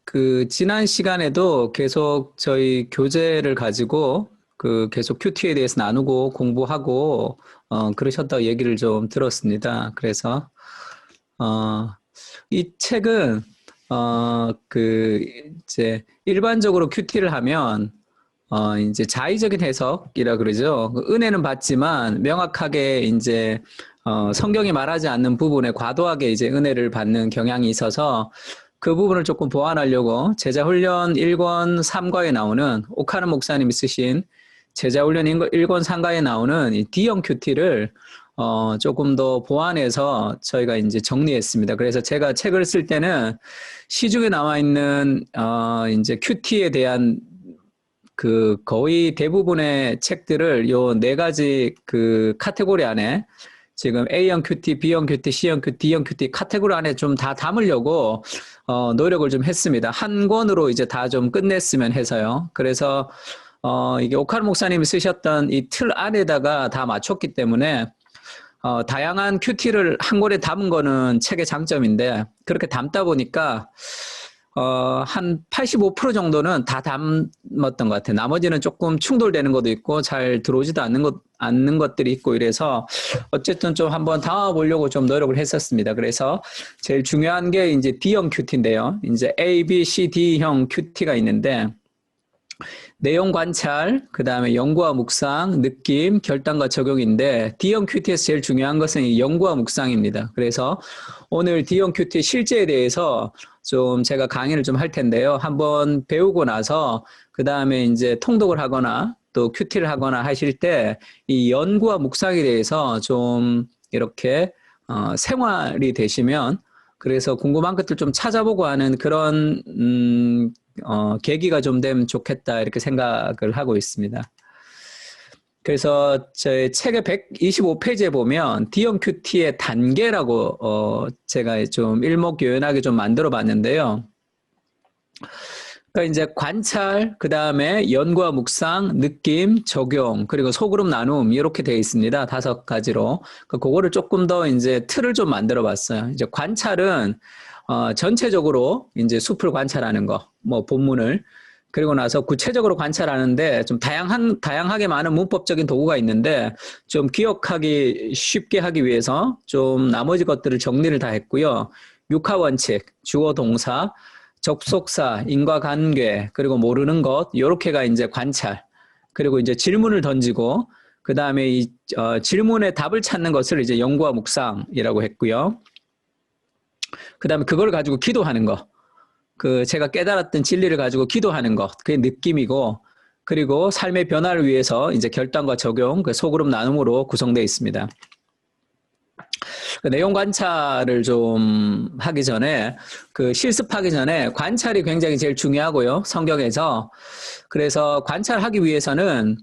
그 지난 시간에도 계속 저희 교재를 가지고 그 계속 큐티에 대해서 나누고 공부하고 그러셨다고 얘기를 좀 들었습니다. 그래서 어, 이 책은 그 이제 일반적으로 큐티를 하면 이제 자의적인 해석이라 그러죠. 은혜는 받지만 명확하게 이제 성경이 말하지 않는 부분에 과도하게 이제 은혜를 받는 경향이 있어서 그 부분을 조금 보완하려고 제자훈련 1권 3과에 나오는 오카는 목사님이 쓰신 제자훈련 1권 3과에 나오는 이 D형 큐티를 조금 더 보완해서 저희가 이제 정리했습니다. 그래서 제가 책을 쓸 때는 시중에 나와 있는 이제 큐티에 대한 그 거의 대부분의 책들을 요 네 가지 그 카테고리 안에 지금 A형 큐티, B형 큐티, C형 큐티, D형 큐티 카테고리 안에 좀 다 담으려고 노력을 좀 했습니다. 한 권으로 이제 다 좀 끝냈으면 해서요. 그래서 이게 오카르 목사님이 쓰셨던 이 틀 안에다가 다 맞췄기 때문에 다양한 큐티를 한 권에 담은 거는 책의 장점인데 그렇게 담다 보니까 한 85% 정도는 다 담았던 것 같아요. 나머지는 조금 충돌되는 것도 있고 잘 들어오지도 않는 것들이 있고 이래서 어쨌든 좀 한번 담아보려고 좀 노력을 했었습니다. 그래서 제일 중요한 게 이제 D형 큐티인데요. 이제 A, B, C, D형 큐티가 있는데 내용 관찰, 그 다음에 연구와 묵상, 느낌, 결단과 적용인데 D형 큐티에서 제일 중요한 것은 이 연구와 묵상입니다. 그래서 오늘 D형 큐티 실제에 대해서 좀 제가 강의를 좀 할 텐데요. 한번 배우고 나서 그 다음에 이제 통독을 하거나 또 큐티를 하거나 하실 때 이 연구와 묵상에 대해서 좀 이렇게 생활이 되시면 그래서 궁금한 것들 좀 찾아보고 하는 그런 계기가 좀 되면 좋겠다 이렇게 생각을 하고 있습니다. 그래서 제 책의 125페이지에 보면 D형 큐티의 단계라고 제가 좀 일목요연하게 좀 만들어 봤는데요. 그러니까 이제 관찰, 그 다음에 연구와 묵상, 느낌, 적용, 그리고 소그룹 나눔 이렇게 되어 있습니다. 5가지로. 그거를 조금 더 이제 틀을 좀 만들어 봤어요. 이제 관찰은 전체적으로 이제 숲을 관찰하는 거, 뭐 본문을 그리고 나서 구체적으로 관찰하는데 좀 다양하게 많은 문법적인 도구가 있는데 좀 기억하기 쉽게 하기 위해서 좀 나머지 것들을 정리를 다 했고요. 육하 원칙, 주어 동사, 접속사, 인과관계, 그리고 모르는 것, 요렇게가 이제 관찰. 그리고 이제 질문을 던지고, 그 다음에 이 질문에 답을 찾는 것을 이제 연구와 묵상이라고 했고요. 그 다음에 그걸 가지고 기도하는 거. 그 제가 깨달았던 진리를 가지고 기도하는 것. 그게 느낌이고, 그리고 삶의 변화를 위해서 이제 결단과 적용, 그 소그룹 나눔으로 구성되어 있습니다. 그 내용 관찰을 좀 하기 전에 그 실습하기 전에 관찰이 굉장히 제일 중요하고요. 성경에서. 그래서 관찰하기 위해서는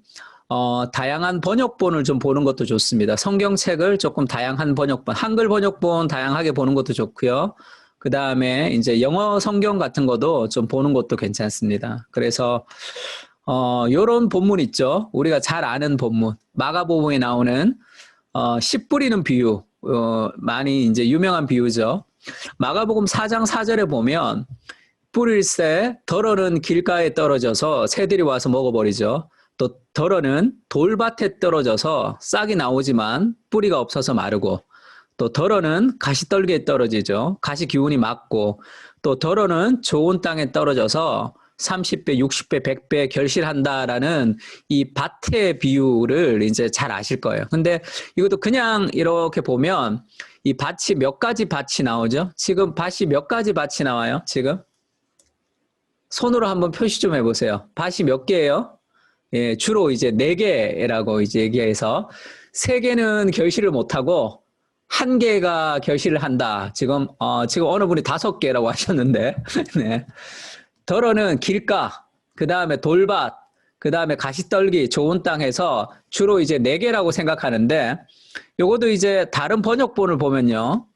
다양한 번역본을 좀 보는 것도 좋습니다. 성경책을 조금 다양한 번역본, 한글 번역본 다양하게 보는 것도 좋고요. 그 다음에 이제 영어 성경 같은 것도 좀 보는 것도 괜찮습니다. 그래서 요런 본문 있죠. 우리가 잘 아는 본문. 마가복음에 나오는 씨 뿌리는 비유. 많이 이제 유명한 비유죠. 마가복음 4장 4절에 보면 뿌릴새 덜어는 길가에 떨어져서 새들이 와서 먹어버리죠. 또 덜어는 돌밭에 떨어져서 싹이 나오지만 뿌리가 없어서 마르고 또 덜어는 가시떨기에 떨어지죠. 가시 기운이 막고 또 덜어는 좋은 땅에 떨어져서 30배, 60배, 100배 결실한다라는 이 밭의 비유를 이제 잘 아실 거예요. 근데 이것도 그냥 이렇게 보면 이 밭이 몇 가지 밭이 나오죠? 지금 밭이 몇 가지 밭이 나와요? 지금? 손으로 한번 표시 좀 해보세요. 밭이 몇 개예요? 예, 주로 이제 4개라고 이제 얘기해서 3개는 결실을 못하고 1개가 결실을 한다. 지금 어느 분이 5개라고 하셨는데, 네. 덜어는 길가, 그 다음에 돌밭, 그 다음에 가시떨기, 좋은 땅에서 주로 이제 4개라고 생각하는데, 요것도 이제 다른 번역본을 보면요.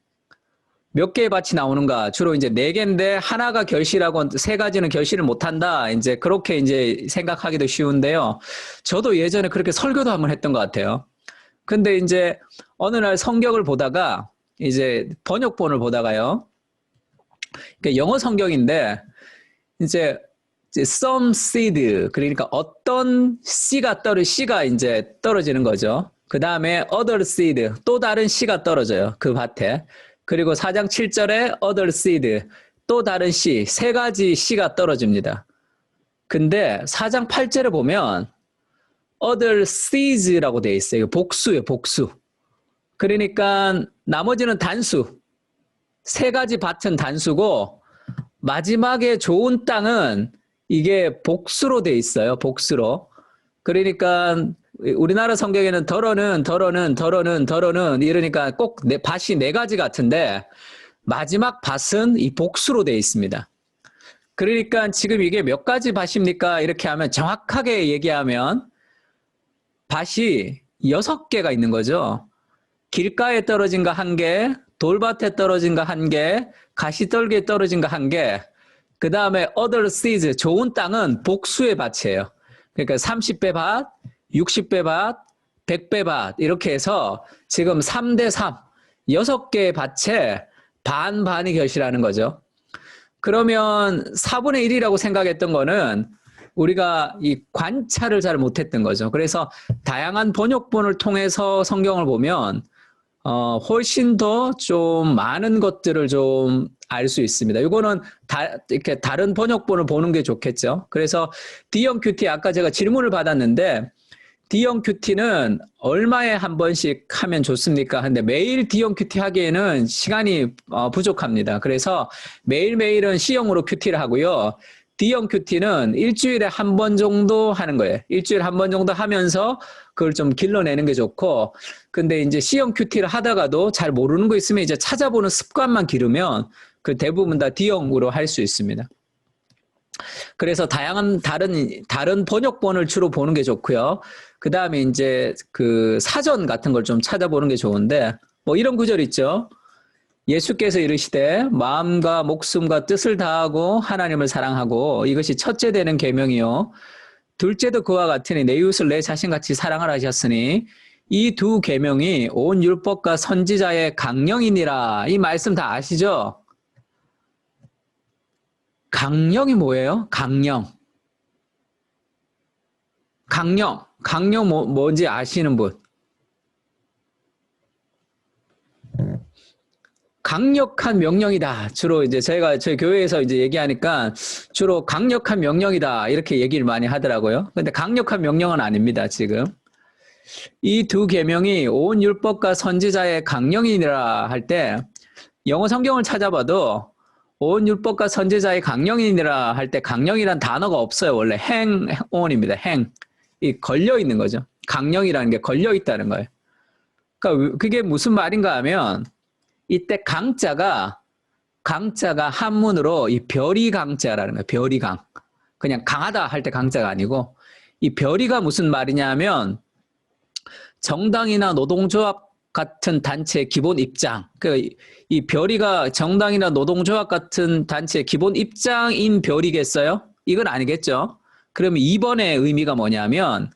몇 개의 밭이 나오는가? 주로 이제 4개인데, 하나가 결실하고 3가지는 결실을 못한다. 이제 그렇게 이제 생각하기도 쉬운데요. 저도 예전에 그렇게 설교도 한번 했던 것 같아요. 근데 이제 어느 날 성경을 보다가, 이제 번역본을 보다가요. 그러니까 영어 성경인데, 이제 some seed, 그러니까 어떤 씨가 이제 떨어지는 거죠. 그 다음에 other seed, 또 다른 씨가 떨어져요. 그 밭에. 그리고 4장 7절에 other seed, 또 다른 씨, 세 가지 씨가 떨어집니다. 근데 4장 8절에 보면 other seeds라고 되어 있어요. 복수예요, 복수. 그러니까 나머지는 단수. 세 가지 밭은 단수고 마지막에 좋은 땅은 이게 복수로 돼 있어요. 복수로. 그러니까 우리나라 성경에는 덜어는 이러니까 꼭 밭이 네 가지 같은데 마지막 밭은 이 복수로 돼 있습니다. 그러니까 지금 이게 몇 가지 밭입니까? 이렇게 하면 정확하게 얘기하면 밭이 6개가 있는 거죠. 길가에 떨어진 거 1개, 돌밭에 떨어진 거 1개, 가시떨기에 떨어진 거 1개, 그 다음에 other seeds, 좋은 땅은 복수의 밭이에요. 그러니까 30배 밭, 60배 밭, 100배 밭 이렇게 해서 지금 3대 3, 6개의 밭에 반반이 결실하는 거죠. 그러면 4분의 1이라고 생각했던 거는 우리가 이 관찰을 잘 못했던 거죠. 그래서 다양한 번역본을 통해서 성경을 보면 훨씬 더 좀 많은 것들을 좀 알 수 있습니다. 이거는 이렇게 다른 번역본을 보는 게 좋겠죠. 그래서 D형 큐티 아까 제가 질문을 받았는데 D형 큐티는 얼마에 한 번씩 하면 좋습니까? 근데 매일 D형 큐티 하기에는 시간이 부족합니다. 그래서 매일매일은 C형으로 큐티를 하고요. D형 큐티는 일주일에 한 번 정도 하는 거예요. 일주일에 한 번 정도 하면서 그걸 좀 길러내는 게 좋고, 근데 이제 C형 큐티를 하다가도 잘 모르는 거 있으면 이제 찾아보는 습관만 기르면 그 대부분 다 D형으로 할 수 있습니다. 그래서 다양한 다른 번역본을 주로 보는 게 좋고요. 그 다음에 이제 그 사전 같은 걸 좀 찾아보는 게 좋은데, 뭐 이런 구절 있죠. 예수께서 이르시되 마음과 목숨과 뜻을 다하고 하나님을 사랑하고 이것이 첫째 되는 계명이요 둘째도 그와 같으니 내 이웃을 내 자신같이 사랑하라 하셨으니 이 두 계명이 온 율법과 선지자의 강령이니라. 이 말씀 다 아시죠? 강령이 뭐예요? 강령 뭔지 아시는 분? 강력한 명령이다. 주로 이제 저희 교회에서 이제 얘기하니까 주로 강력한 명령이다. 이렇게 얘기를 많이 하더라고요. 근데 강력한 명령은 아닙니다, 지금. 이 두 계명이 온 율법과 선지자의 강령이니라 할 때 영어 성경을 찾아봐도 온 율법과 선지자의 강령이니라 할 때 강령이란 단어가 없어요. 원래 행온입니다. 이 걸려 있는 거죠. 강령이라는 게 걸려 있다는 거예요. 그러니까 그게 무슨 말인가 하면 이때 강자가 한문으로 이 별이 강자라는 거예요. 별이 강. 그냥 강하다 할 때 강자가 아니고 이 별이가 무슨 말이냐 하면 정당이나 노동조합 같은 단체의 기본 입장. 이 별이가 정당이나 노동조합 같은 단체의 기본 입장인 별이겠어요? 이건 아니겠죠. 그러면 2번의 의미가 뭐냐면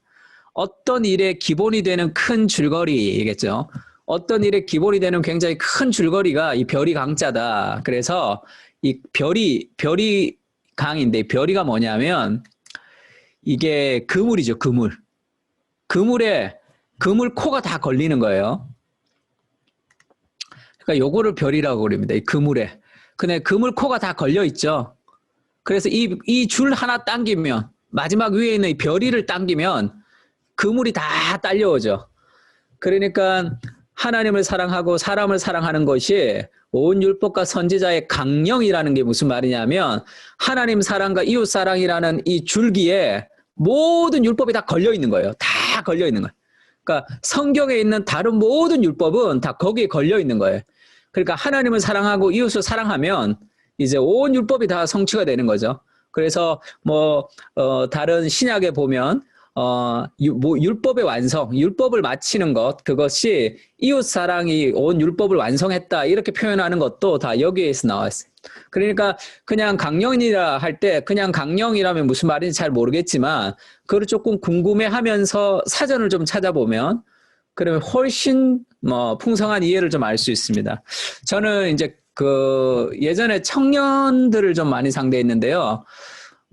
어떤 일의 기본이 되는 큰 줄거리겠죠. 어떤 일의 기본이 되는 굉장히 큰 줄거리가 이 별이 강자다. 그래서 이 별이 강인데 별이가 뭐냐면 이게 그물이죠. 그물 코가 다 걸리는 거예요. 그러니까 요거를 별이라고 그럽니다. 이 그물에. 근데 그물 코가 다 걸려 있죠. 그래서 이 줄 하나 당기면 마지막 위에 있는 이 별이를 당기면 그물이 다 딸려오죠. 그러니까 하나님을 사랑하고 사람을 사랑하는 것이 온 율법과 선지자의 강령이라는 게 무슨 말이냐면 하나님 사랑과 이웃 사랑이라는 이 줄기에 모든 율법이 다 걸려 있는 거예요. 다 걸려 있는 거예요. 그러니까 성경에 있는 다른 모든 율법은 다 거기에 걸려 있는 거예요. 그러니까 하나님을 사랑하고 이웃을 사랑하면 이제 온 율법이 다 성취가 되는 거죠. 그래서 다른 신약에 보면 율법의 완성, 율법을 마치는 것, 그것이 이웃 사랑이 온 율법을 완성했다 이렇게 표현하는 것도 다 여기에서 나왔어요. 그러니까 그냥 강령이라 할 때 그냥 강령이라면 무슨 말인지 잘 모르겠지만 그걸 조금 궁금해하면서 사전을 좀 찾아보면 그러면 훨씬 풍성한 이해를 좀 알 수 있습니다. 저는 이제 예전에 청년들을 좀 많이 상대했는데요.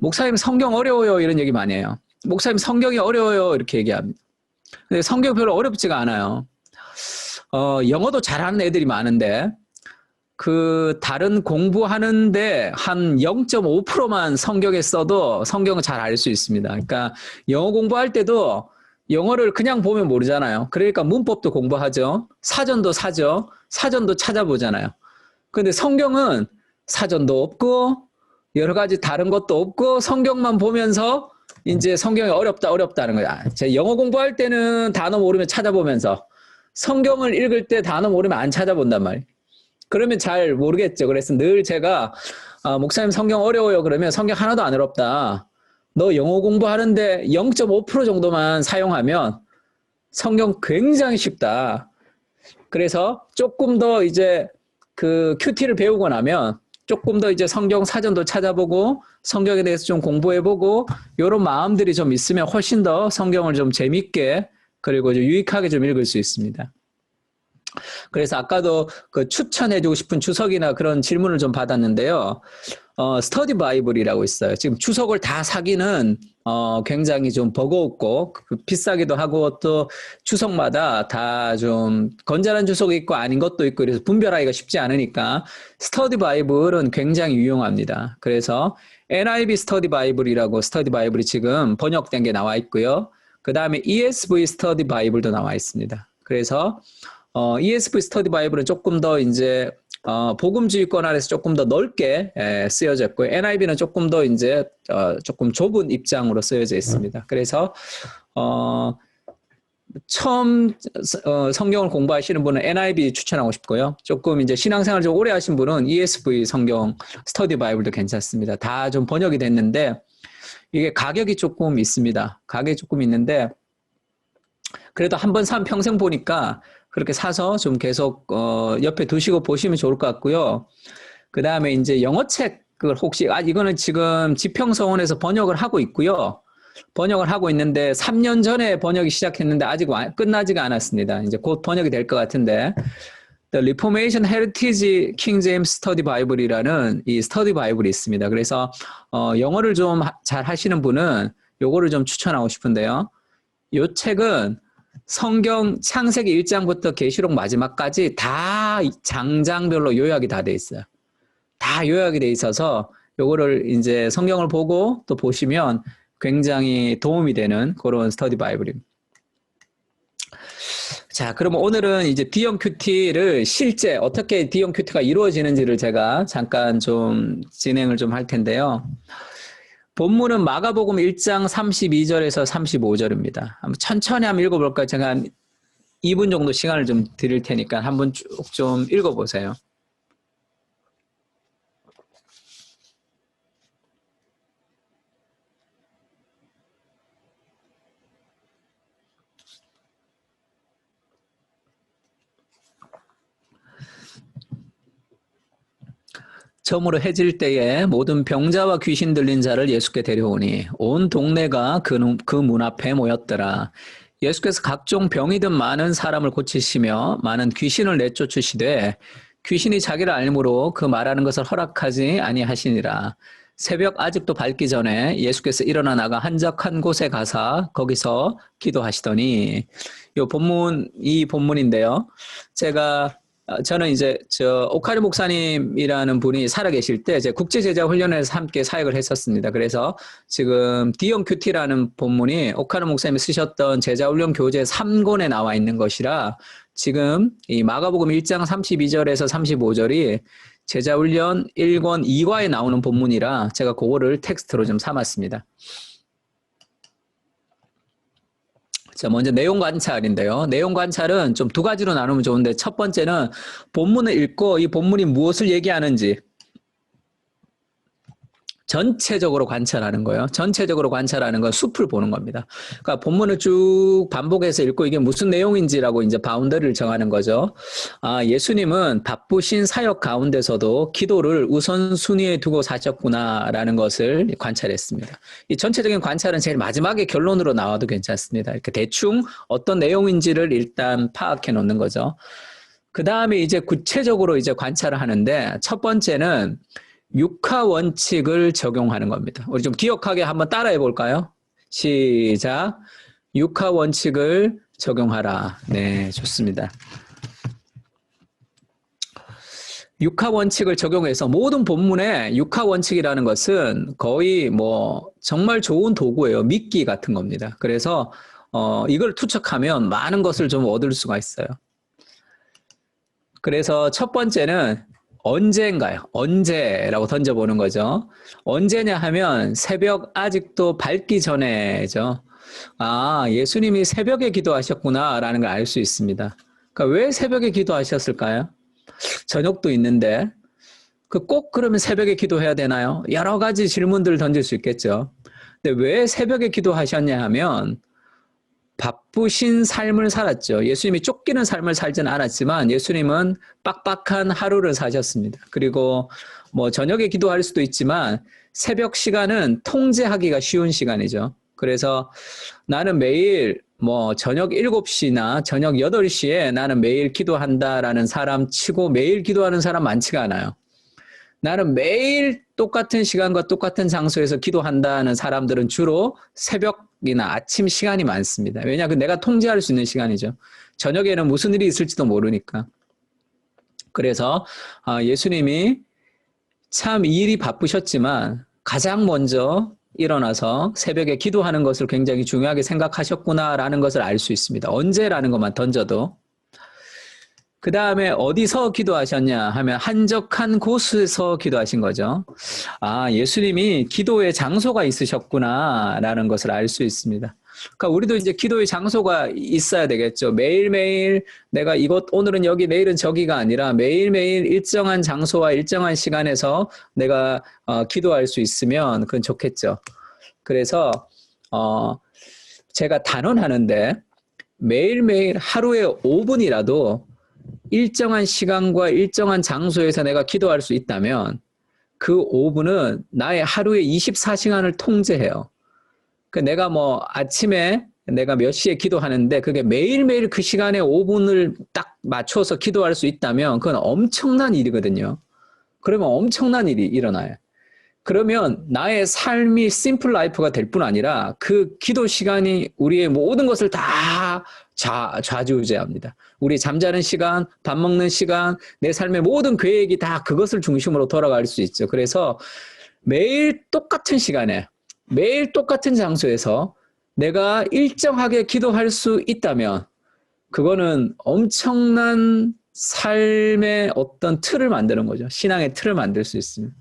목사님 성경 어려워요 이런 얘기 많이 해요. 목사님 성경이 어려워요 이렇게 얘기합니다. 근데 성경 별로 어렵지가 않아요. 영어도 잘하는 애들이 많은데 그 다른 공부하는데 한 0.5%만 성경에 써도 성경을 잘 알 수 있습니다. 그러니까 영어 공부할 때도 영어를 그냥 보면 모르잖아요. 그러니까 문법도 공부하죠. 사전도 사죠. 사전도 찾아보잖아요. 근데 성경은 사전도 없고 여러 가지 다른 것도 없고 성경만 보면서 이제 성경이 어렵다는 거야. 제가 영어 공부할 때는 단어 모르면 찾아보면서 성경을 읽을 때 단어 모르면 안 찾아본단 말이에요. 그러면 잘 모르겠죠. 그래서 늘 제가 목사님 성경 어려워요. 그러면 성경 하나도 안 어렵다. 너 영어 공부하는데 0.5% 정도만 사용하면 성경 굉장히 쉽다. 그래서 조금 더 이제 그 큐티를 배우고 나면 조금 더 이제 성경 사전도 찾아보고 성경에 대해서 좀 공부해보고 이런 마음들이 좀 있으면 훨씬 더 성경을 좀 재밌게 그리고 좀 유익하게 좀 읽을 수 있습니다. 그래서 아까도 그 추천해주고 싶은 주석이나 그런 질문을 좀 받았는데요. 스터디 바이블이라고 있어요. 지금 주석을 다 사기는 굉장히 좀 버거웠고 비싸기도 하고 또 주석마다 다 좀 건전한 주석이 있고 아닌 것도 있고 그래서 분별하기가 쉽지 않으니까 스터디 바이블은 굉장히 유용합니다. 그래서 NIV 스터디 바이블이라고 스터디 바이블이 지금 번역된 게 나와 있고요. 그 다음에 ESV 스터디 바이블도 나와 있습니다. 그래서 ESV 스터디 바이블은 조금 더 이제 복음주의권 아래서 조금 더 넓게 쓰여졌고 NIV는 조금 더 이제 조금 좁은 입장으로 쓰여져 있습니다. 그래서 처음 성경을 공부하시는 분은 NIV 추천하고 싶고요. 조금 이제 신앙생활 좀 오래 하신 분은 ESV 성경 스터디 바이블도 괜찮습니다. 다 좀 번역이 됐는데 이게 가격이 조금 있습니다. 가격이 조금 있는데 그래도 한번 사면 평생 보니까 그렇게 사서 좀 계속 옆에 두시고 보시면 좋을 것 같고요. 그 다음에 이제 영어 책을 혹시 이거는 지금 지평서원에서 번역을 하고 있고요. 번역을 하고 있는데 3년 전에 번역이 시작했는데 아직 끝나지가 않았습니다. 이제 곧 번역이 될 것 같은데 The Reformation Heritage King James Study Bible이라는 이 스터디 바이블이 있습니다. 그래서 영어를 좀 잘 하시는 분은 요거를 좀 추천하고 싶은데요. 요 책은 성경 창세기 1장부터 계시록 마지막까지 다 장장별로 요약이 다 돼 있어요. 다 요약이 돼 있어서 요거를 이제 성경을 보고 또 보시면 굉장히 도움이 되는 그런 스터디 바이블입니다. 자, 그러면 오늘은 이제 D형 큐티를 실제 어떻게 D형 큐티가 이루어지는지를 제가 잠깐 좀 진행을 좀 할 텐데요. 본문은 마가복음 1장 32절에서 35절입니다. 한번 천천히 한번 읽어볼까요? 제가 한 2분 정도 시간을 좀 드릴 테니까 한번 쭉 좀 읽어보세요. 저물어 해질 때에 모든 병자와 귀신 들린 자를 예수께 데려오니 온 동네가 그 문 앞에 모였더라. 예수께서 각종 병이든 많은 사람을 고치시며 많은 귀신을 내쫓으시되 귀신이 자기를 알므로 그 말하는 것을 허락하지 아니하시니라. 새벽 아직도 밝기 전에 예수께서 일어나 나가 한적한 곳에 가사 거기서 기도하시더니 이 본문인데요. 저는 이제 오카리 목사님이라는 분이 살아계실 때 이제 국제제자 훈련에서 함께 사역을 했었습니다. 그래서 지금 D형 큐티라는 본문이 오카리 목사님이 쓰셨던 제자훈련 교재 3권에 나와 있는 것이라 지금 이 마가복음 1장 32절에서 35절이 제자훈련 1권 2과에 나오는 본문이라 제가 그거를 텍스트로 좀 삼았습니다. 자, 먼저 내용 관찰인데요. 내용 관찰은 좀 두 가지로 나누면 좋은데 첫 번째는 본문을 읽고 이 본문이 무엇을 얘기하는지 전체적으로 관찰하는 거예요. 전체적으로 관찰하는 건 숲을 보는 겁니다. 그러니까 본문을 쭉 반복해서 읽고 이게 무슨 내용인지라고 이제 바운더리를 정하는 거죠. 예수님은 바쁘신 사역 가운데서도 기도를 우선순위에 두고 사셨구나라는 것을 관찰했습니다. 이 전체적인 관찰은 제일 마지막에 결론으로 나와도 괜찮습니다. 이렇게 대충 어떤 내용인지를 일단 파악해 놓는 거죠. 그 다음에 이제 구체적으로 이제 관찰을 하는데 첫 번째는 육하 원칙을 적용하는 겁니다. 우리 좀 기억하게 한번 따라해 볼까요? 시작. 육하 원칙을 적용하라. 네, 좋습니다. 육하 원칙을 적용해서 모든 본문에 육하 원칙이라는 것은 거의 뭐 정말 좋은 도구예요. 미끼 같은 겁니다. 그래서 이걸 투척하면 많은 것을 좀 얻을 수가 있어요. 그래서 첫 번째는 언제인가요? 언제라고 던져보는 거죠. 언제냐 하면 새벽 아직도 밝기 전에죠. 아, 예수님이 새벽에 기도하셨구나라는 걸 알 수 있습니다. 그러니까 왜 새벽에 기도하셨을까요? 저녁도 있는데 꼭 그러면 새벽에 기도해야 되나요? 여러 가지 질문들을 던질 수 있겠죠. 근데 왜 새벽에 기도하셨냐 하면 바쁘신 삶을 살았죠. 예수님이 쫓기는 삶을 살지는 않았지만 예수님은 빡빡한 하루를 사셨습니다. 그리고 뭐 저녁에 기도할 수도 있지만 새벽 시간은 통제하기가 쉬운 시간이죠. 그래서 나는 매일 뭐 저녁 7시나 저녁 8시에 나는 매일 기도한다라는 사람 치고 매일 기도하는 사람 많지가 않아요. 나는 매일 똑같은 시간과 똑같은 장소에서 기도한다는 사람들은 주로 새벽이나 아침 시간이 많습니다. 왜냐하면 내가 통제할 수 있는 시간이죠. 저녁에는 무슨 일이 있을지도 모르니까. 그래서 예수님이 참 일이 바쁘셨지만 가장 먼저 일어나서 새벽에 기도하는 것을 굉장히 중요하게 생각하셨구나라는 것을 알 수 있습니다. 언제라는 것만 던져도. 그 다음에 어디서 기도하셨냐 하면 한적한 곳에서 기도하신 거죠. 아, 예수님이 기도의 장소가 있으셨구나라는 것을 알 수 있습니다. 그러니까 우리도 이제 기도의 장소가 있어야 되겠죠. 매일매일 내가 이곳 오늘은 여기 내일은 저기가 아니라 매일매일 일정한 장소와 일정한 시간에서 내가 기도할 수 있으면 그건 좋겠죠. 그래서 제가 단언하는데 매일매일 하루에 5분이라도 일정한 시간과 일정한 장소에서 내가 기도할 수 있다면 그 5분은 나의 하루의 24시간을 통제해요. 내가 뭐 아침에 내가 몇 시에 기도하는데 그게 매일매일 그 시간에 5분을 딱 맞춰서 기도할 수 있다면 그건 엄청난 일이거든요. 그러면 엄청난 일이 일어나요. 그러면 나의 삶이 심플 라이프가 될 뿐 아니라 그 기도 시간이 우리의 모든 것을 다 좌지우지합니다. 우리 잠자는 시간, 밥 먹는 시간, 내 삶의 모든 계획이 다 그것을 중심으로 돌아갈 수 있죠. 그래서 매일 똑같은 시간에 매일 똑같은 장소에서 내가 일정하게 기도할 수 있다면 그거는 엄청난 삶의 어떤 틀을 만드는 거죠. 신앙의 틀을 만들 수 있습니다.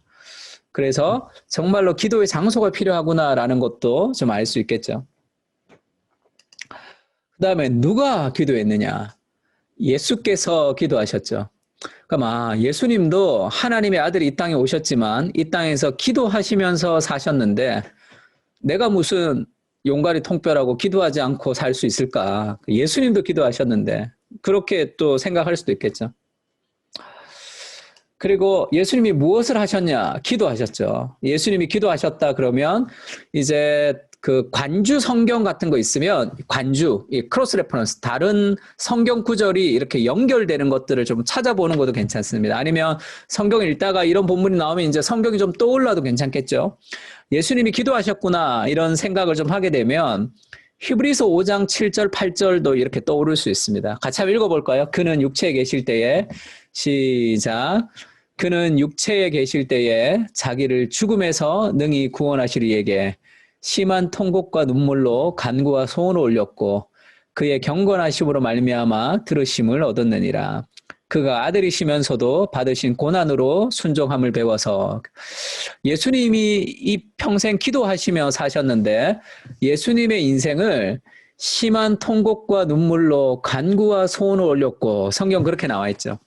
그래서 정말로 기도의 장소가 필요하구나라는 것도 좀 알 수 있겠죠. 그 다음에 누가 기도했느냐? 예수께서 기도하셨죠. 그러니까 예수님도 하나님의 아들이 이 땅에 오셨지만 이 땅에서 기도하시면서 사셨는데 내가 무슨 용가리 통뼈라고 기도하지 않고 살 수 있을까? 예수님도 기도하셨는데 그렇게 또 생각할 수도 있겠죠. 그리고 예수님이 무엇을 하셨냐? 기도하셨죠. 예수님이 기도하셨다 그러면 이제 그 관주 성경 같은 거 있으면 관주, 이 크로스 레퍼런스, 다른 성경 구절이 이렇게 연결되는 것들을 좀 찾아보는 것도 괜찮습니다. 아니면 성경 읽다가 이런 본문이 나오면 이제 성경이 좀 떠올라도 괜찮겠죠. 예수님이 기도하셨구나 이런 생각을 좀 하게 되면 히브리서 5장 7절 8절도 이렇게 떠오를 수 있습니다. 같이 한번 읽어볼까요? 그는 육체에 계실 때에 시작. 그는 육체에 계실 때에 자기를 죽음에서 능히 구원하시리 이에게 심한 통곡과 눈물로 간구와 소원을 올렸고 그의 경건하심으로 말미암아 들으심을 얻었느니라. 그가 아들이시면서도 받으신 고난으로 순종함을 배워서 예수님이 이 평생 기도하시며 사셨는데 예수님의 인생을 심한 통곡과 눈물로 간구와 소원을 올렸고 성경 그렇게 나와 있죠.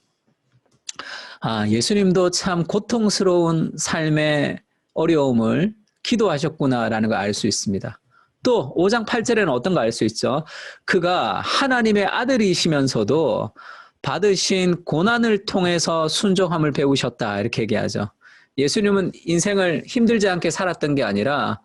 아, 예수님도 참 고통스러운 삶의 어려움을 기도하셨구나라는 걸 알 수 있습니다. 또 5장 8절에는 어떤 거 알 수 있죠? 그가 하나님의 아들이시면서도 받으신 고난을 통해서 순종함을 배우셨다 이렇게 얘기하죠. 예수님은 인생을 힘들지 않게 살았던 게 아니라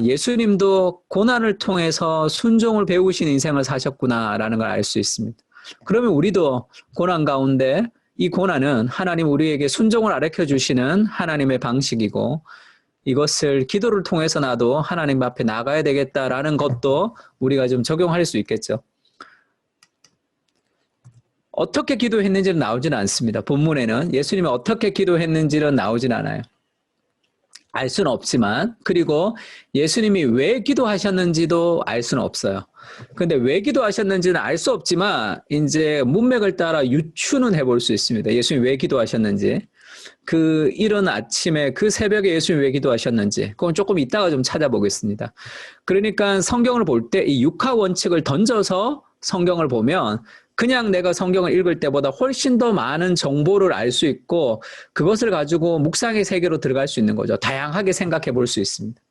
예수님도 고난을 통해서 순종을 배우신 인생을 사셨구나라는 걸 알 수 있습니다. 그러면 우리도 고난 가운데 이 고난은 하나님 우리에게 순종을 가르쳐 주시는 하나님의 방식이고 이것을 기도를 통해서 나도 하나님 앞에 나가야 되겠다라는 것도 우리가 좀 적용할 수 있겠죠. 어떻게 기도했는지는 나오지는 않습니다. 본문에는 예수님이 어떻게 기도했는지는 나오진 않아요. 알 수는 없지만, 그리고 예수님이 왜 기도하셨는지도 알 수는 없어요. 근데 왜 기도하셨는지는 알 수 없지만 이제 문맥을 따라 유추는 해볼 수 있습니다. 예수님이 왜 기도하셨는지, 그 이른 아침에 그 새벽에 예수님이 왜 기도하셨는지 그건 조금 이따가 좀 찾아보겠습니다. 그러니까 성경을 볼 때 이 육하 원칙을 던져서 성경을 보면 그냥 내가 성경을 읽을 때보다 훨씬 더 많은 정보를 알 수 있고 그것을 가지고 묵상의 세계로 들어갈 수 있는 거죠. 다양하게 생각해 볼 수 있습니다.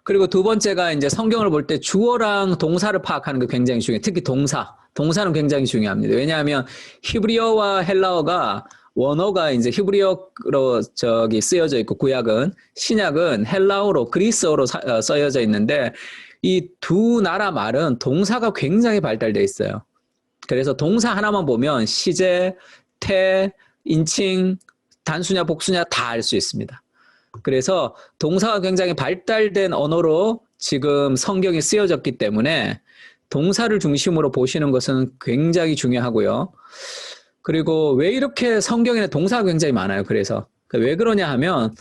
그리고 두 번째가 이제 성경을 볼 때 주어랑 동사를 파악하는 게 굉장히 중요해요. 특히 동사는 굉장히 중요합니다. 왜냐하면 히브리어와 헬라어가 원어가 이제 히브리어로 쓰여져 있고 구약은, 신약은 헬라어로 그리스어로 쓰여져 있는데 이 두 나라 말은 동사가 굉장히 발달되어 있어요. 그래서 동사 하나만 보면 시제, 태, 인칭, 단수냐 복수냐 다 알 수 있습니다. 그래서 동사가 굉장히 발달된 언어로 지금 성경이 쓰여졌기 때문에 동사를 중심으로 보시는 것은 굉장히 중요하고요. 그리고 왜 이렇게 성경에는 동사가 굉장히 많아요. 그래서 왜 그러냐 하면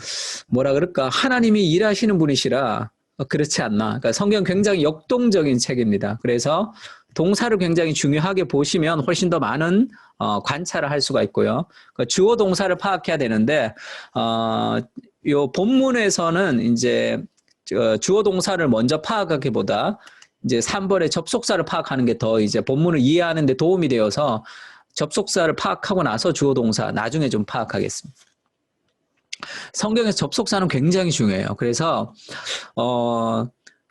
뭐라 그럴까, 하나님이 일하시는 분이시라 그렇지 않나. 그러니까 성경 굉장히 역동적인 책입니다. 그래서 동사를 굉장히 중요하게 보시면 훨씬 더 많은 관찰을 할 수가 있고요. 그러니까 주어 동사를 파악해야 되는데 요 본문에서는 이제 주어 동사를 먼저 파악하기보다 이제 3번의 접속사를 파악하는 게 더 이제 본문을 이해하는 데 도움이 되어서 접속사를 파악하고 나서 주어 동사 나중에 좀 파악하겠습니다. 성경에서 접속사는 굉장히 중요해요. 그래서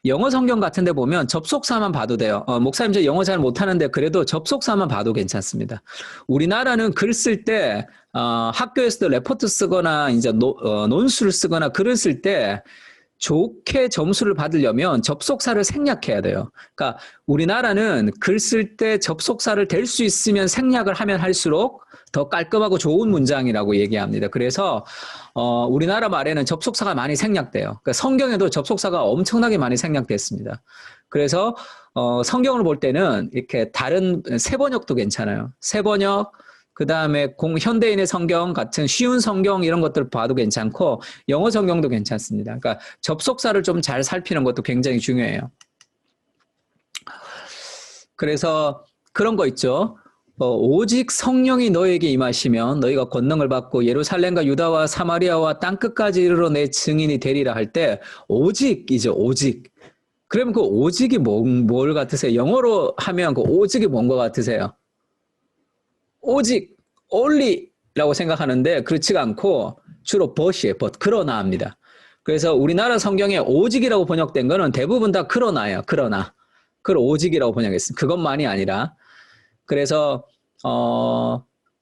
영어 성경 같은 데 보면 접속사만 봐도 돼요. 목사님 저 영어 잘 못하는데 그래도 접속사만 봐도 괜찮습니다. 우리나라는 글 쓸 때 학교에서도 레포트 쓰거나 이제 논술을 쓰거나 글을 쓸 때 좋게 점수를 받으려면 접속사를 생략해야 돼요. 그러니까 우리나라는 글 쓸 때 접속사를 댈 수 있으면 생략을 하면 할수록 더 깔끔하고 좋은 문장이라고 얘기합니다. 그래서 우리나라 말에는 접속사가 많이 생략돼요. 그러니까 성경에도 접속사가 엄청나게 많이 생략됐습니다. 그래서 성경을 볼 때는 이렇게 다른 새번역도 괜찮아요. 새번역, 그 다음에 현대인의 성경 같은 쉬운 성경 이런 것들을 봐도 괜찮고 영어 성경도 괜찮습니다. 그러니까 접속사를 좀 잘 살피는 것도 굉장히 중요해요. 그래서 그런 거 있죠. 오직 성령이 너에게 임하시면 너희가 권능을 받고 예루살렘과 유다와 사마리아와 땅끝까지 이르러 내 증인이 되리라 할 때 오직이죠. 오직. 그러면 그 오직이 뭘 같으세요? 영어로 하면 그 오직이 뭔 것 같으세요? 오직, only라고 생각하는데 그렇지가 않고 주로 but이에요. but, 그러나 합니다. 그래서 우리나라 성경에 오직이라고 번역된 거는 대부분 다 그러나예요. 그러나. 그걸 오직이라고 번역했습니다. 그것만이 아니라. 그래서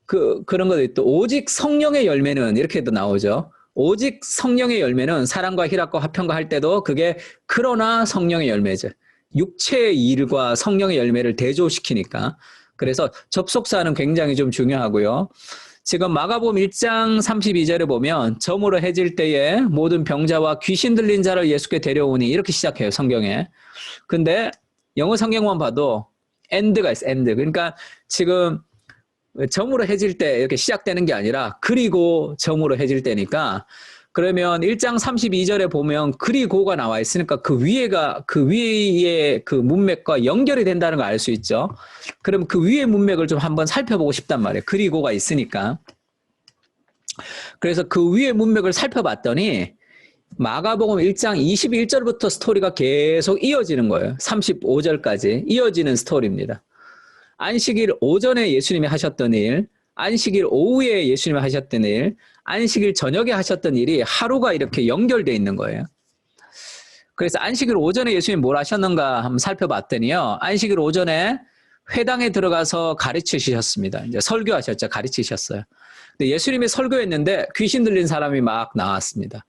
그런 것도 있고 오직 성령의 열매는 이렇게도 나오죠. 오직 성령의 열매는 사랑과 희락과 화평과 할 때도 그게 그러나 성령의 열매죠. 육체의 일과 성령의 열매를 대조시키니까. 그래서 접속사는 굉장히 좀 중요하고요. 지금 마가복음 1장 32절에 보면 점으로 해질 때에 모든 병자와 귀신 들린 자를 예수께 데려오니 이렇게 시작해요. 성경에. 근데 영어 성경만 봐도 end가 있어요. end. 그러니까 지금 점으로 해질 때 이렇게 시작되는 게 아니라 그리고 점으로 해질 때니까 그러면 1장 32절에 보면 그리고가 나와 있으니까 그 위에 그 문맥과 연결이 된다는 걸 알 수 있죠. 그럼 그 위에 문맥을 좀 한번 살펴보고 싶단 말이에요. 그리고가 있으니까. 그래서 그 위에 문맥을 살펴봤더니 마가복음 1장 21절부터 스토리가 계속 이어지는 거예요. 35절까지 이어지는 스토리입니다. 안식일 오전에 예수님이 하셨던 일, 안식일 오후에 예수님이 하셨던 일, 안식일 저녁에 하셨던 일이 하루가 이렇게 연결되어 있는 거예요. 그래서 안식일 오전에 예수님이 뭘 하셨는가 한번 살펴봤더니요. 안식일 오전에 회당에 들어가서 가르치셨습니다. 이제 설교하셨죠. 가르치셨어요. 근데 예수님이 설교했는데 귀신 들린 사람이 막 나왔습니다.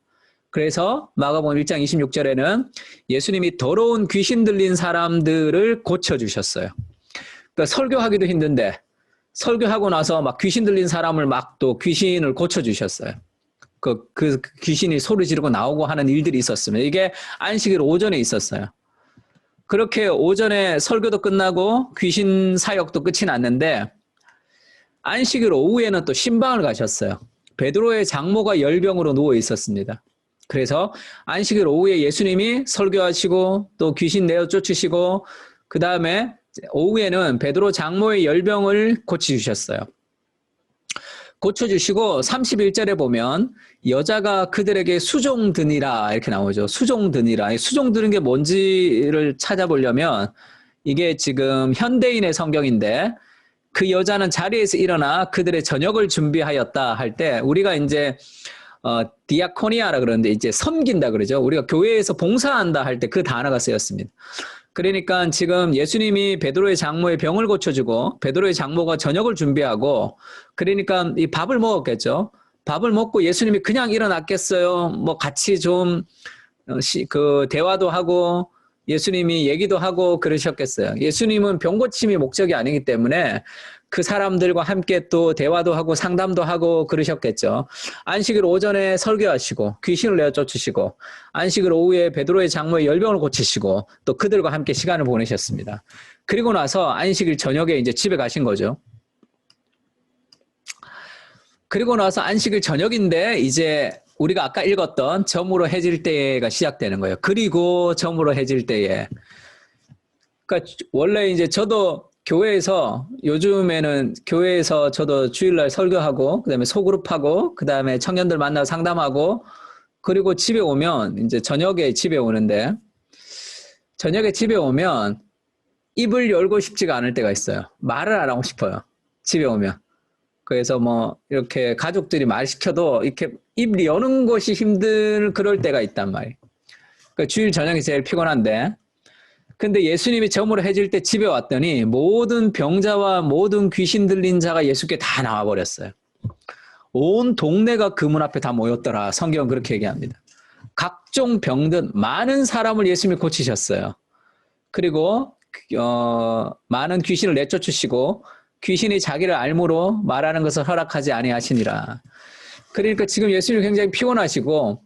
그래서 마가복음 1장 26절에는 예수님이 더러운 귀신 들린 사람들을 고쳐주셨어요. 그러니까 설교하기도 힘든데 설교하고 나서 막 귀신 들린 사람을 막 또 귀신을 고쳐주셨어요. 그 귀신이 소리 지르고 나오고 하는 일들이 있었습니다. 이게 안식일 오전에 있었어요. 그렇게 오전에 설교도 끝나고 귀신 사역도 끝이 났는데 안식일 오후에는 또 신방을 가셨어요. 베드로의 장모가 열병으로 누워 있었습니다. 그래서 안식일 오후에 예수님이 설교하시고 또 귀신 내어 쫓으시고 그 다음에 오후에는 베드로 장모의 열병을 고쳐주셨어요. 고쳐주시고 31절에 보면 여자가 그들에게 수종드니라 이렇게 나오죠. 수종드니라. 수종드는 게 뭔지를 찾아보려면 이게 지금 현대인의 성경인데 그 여자는 자리에서 일어나 그들의 저녁을 준비하였다 할 때 우리가 이제 디아코니아라 그러는데 이제 섬긴다 그러죠. 우리가 교회에서 봉사한다 할 때 그 단어가 쓰였습니다. 그러니까 지금 예수님이 베드로의 장모의 병을 고쳐주고 베드로의 장모가 저녁을 준비하고 그러니까 이 밥을 먹었겠죠. 밥을 먹고 예수님이 그냥 일어났겠어요. 뭐 같이 좀 그 대화도 하고 예수님이 얘기도 하고 그러셨겠어요. 예수님은 병 고침이 목적이 아니기 때문에 그 사람들과 함께 또 대화도 하고 상담도 하고 그러셨겠죠. 안식일 오전에 설교하시고 귀신을 내어 쫓으시고 안식일 오후에 베드로의 장모의 열병을 고치시고 또 그들과 함께 시간을 보내셨습니다. 그리고 나서 안식일 저녁에 이제 집에 가신 거죠. 그리고 나서 안식일 저녁인데 이제 우리가 아까 읽었던 저물어 해질 때가 시작되는 거예요. 그리고 저물어 해질 때에. 그러니까 원래 이제 저도 교회에서 요즘에는 교회에서 저도 주일날 설교하고 그다음에 소그룹하고 그다음에 청년들 만나서 상담하고 그리고 집에 오면 이제 저녁에 집에 오는데 저녁에 집에 오면 입을 열고 싶지가 않을 때가 있어요. 말을 안 하고 싶어요. 집에 오면. 그래서 뭐 이렇게 가족들이 말 시켜도 이렇게 입 여는 것이 힘든 그럴 때가 있단 말이에요. 그러니까 주일 저녁이 제일 피곤한데 근데 예수님이 저물어 해질 때 집에 왔더니 모든 병자와 모든 귀신 들린 자가 예수께 다 나와버렸어요. 온 동네가 그 문 앞에 다 모였더라. 성경은 그렇게 얘기합니다. 각종 병든 많은 사람을 예수님이 고치셨어요. 그리고 많은 귀신을 내쫓으시고 귀신이 자기를 알므로 말하는 것을 허락하지 아니하시니라. 그러니까 지금 예수님이 굉장히 피곤하시고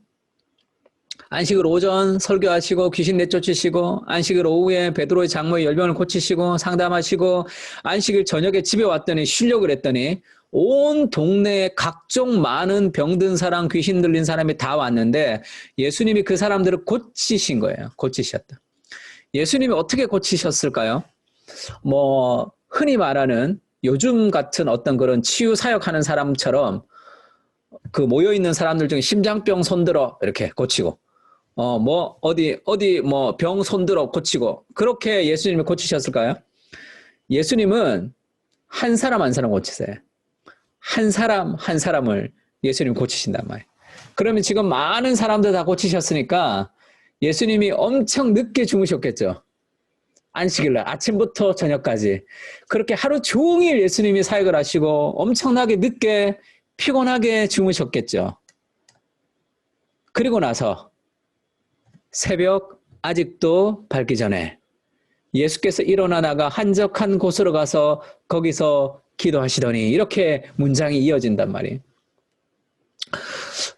안식일 오전 설교하시고 귀신 내쫓으시고 안식일 오후에 베드로의 장모의 열병을 고치시고 상담하시고 안식일 저녁에 집에 왔더니 쉬려고 했더니 온 동네에 각종 많은 병든 사람 귀신 들린 사람이 다 왔는데 예수님이 그 사람들을 고치신 거예요. 고치셨다. 예수님이 어떻게 고치셨을까요? 뭐 흔히 말하는 요즘 같은 어떤 그런 치유 사역하는 사람처럼 그 모여있는 사람들 중에 심장병 손들어 이렇게 고치고 뭐 어디 뭐 병 손들어 고치고 그렇게 예수님이 고치셨을까요? 예수님은 한 사람 한 사람 고치세요. 한 사람 한 사람을 예수님 고치신단 말이에요. 그러면 지금 많은 사람들 다 고치셨으니까 예수님이 엄청 늦게 주무셨겠죠. 안식일날 아침부터 저녁까지 그렇게 하루 종일 예수님이 사역을 하시고 엄청나게 늦게 피곤하게 주무셨겠죠. 그리고 나서 새벽 아직도 밝기 전에 예수께서 일어나다가 한적한 곳으로 가서 거기서 기도하시더니 이렇게 문장이 이어진단 말이에요.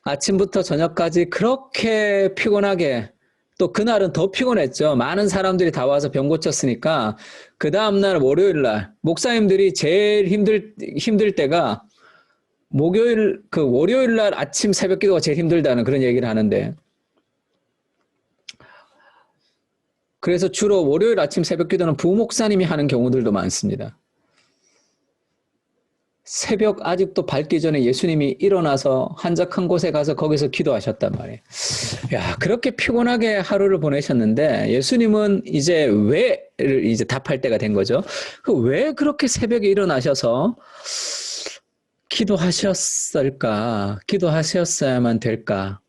아침부터 저녁까지 그렇게 피곤하게 또 그날은 더 피곤했죠. 많은 사람들이 다 와서 병 고쳤으니까 그 다음날 월요일날 목사님들이 제일 힘들 때가 월요일날 아침 새벽 기도가 제일 힘들다는 그런 얘기를 하는데 그래서 주로 월요일 아침 새벽 기도는 부목사님이 하는 경우들도 많습니다. 새벽 아직도 밝기 전에 예수님이 일어나서 한적한 곳에 가서 거기서 기도하셨단 말이에요. 야, 그렇게 피곤하게 하루를 보내셨는데 예수님은 이제 왜를 이제 답할 때가 된 거죠. 왜 그렇게 새벽에 일어나셔서 기도하셨을까? 기도하셨어야만 될까?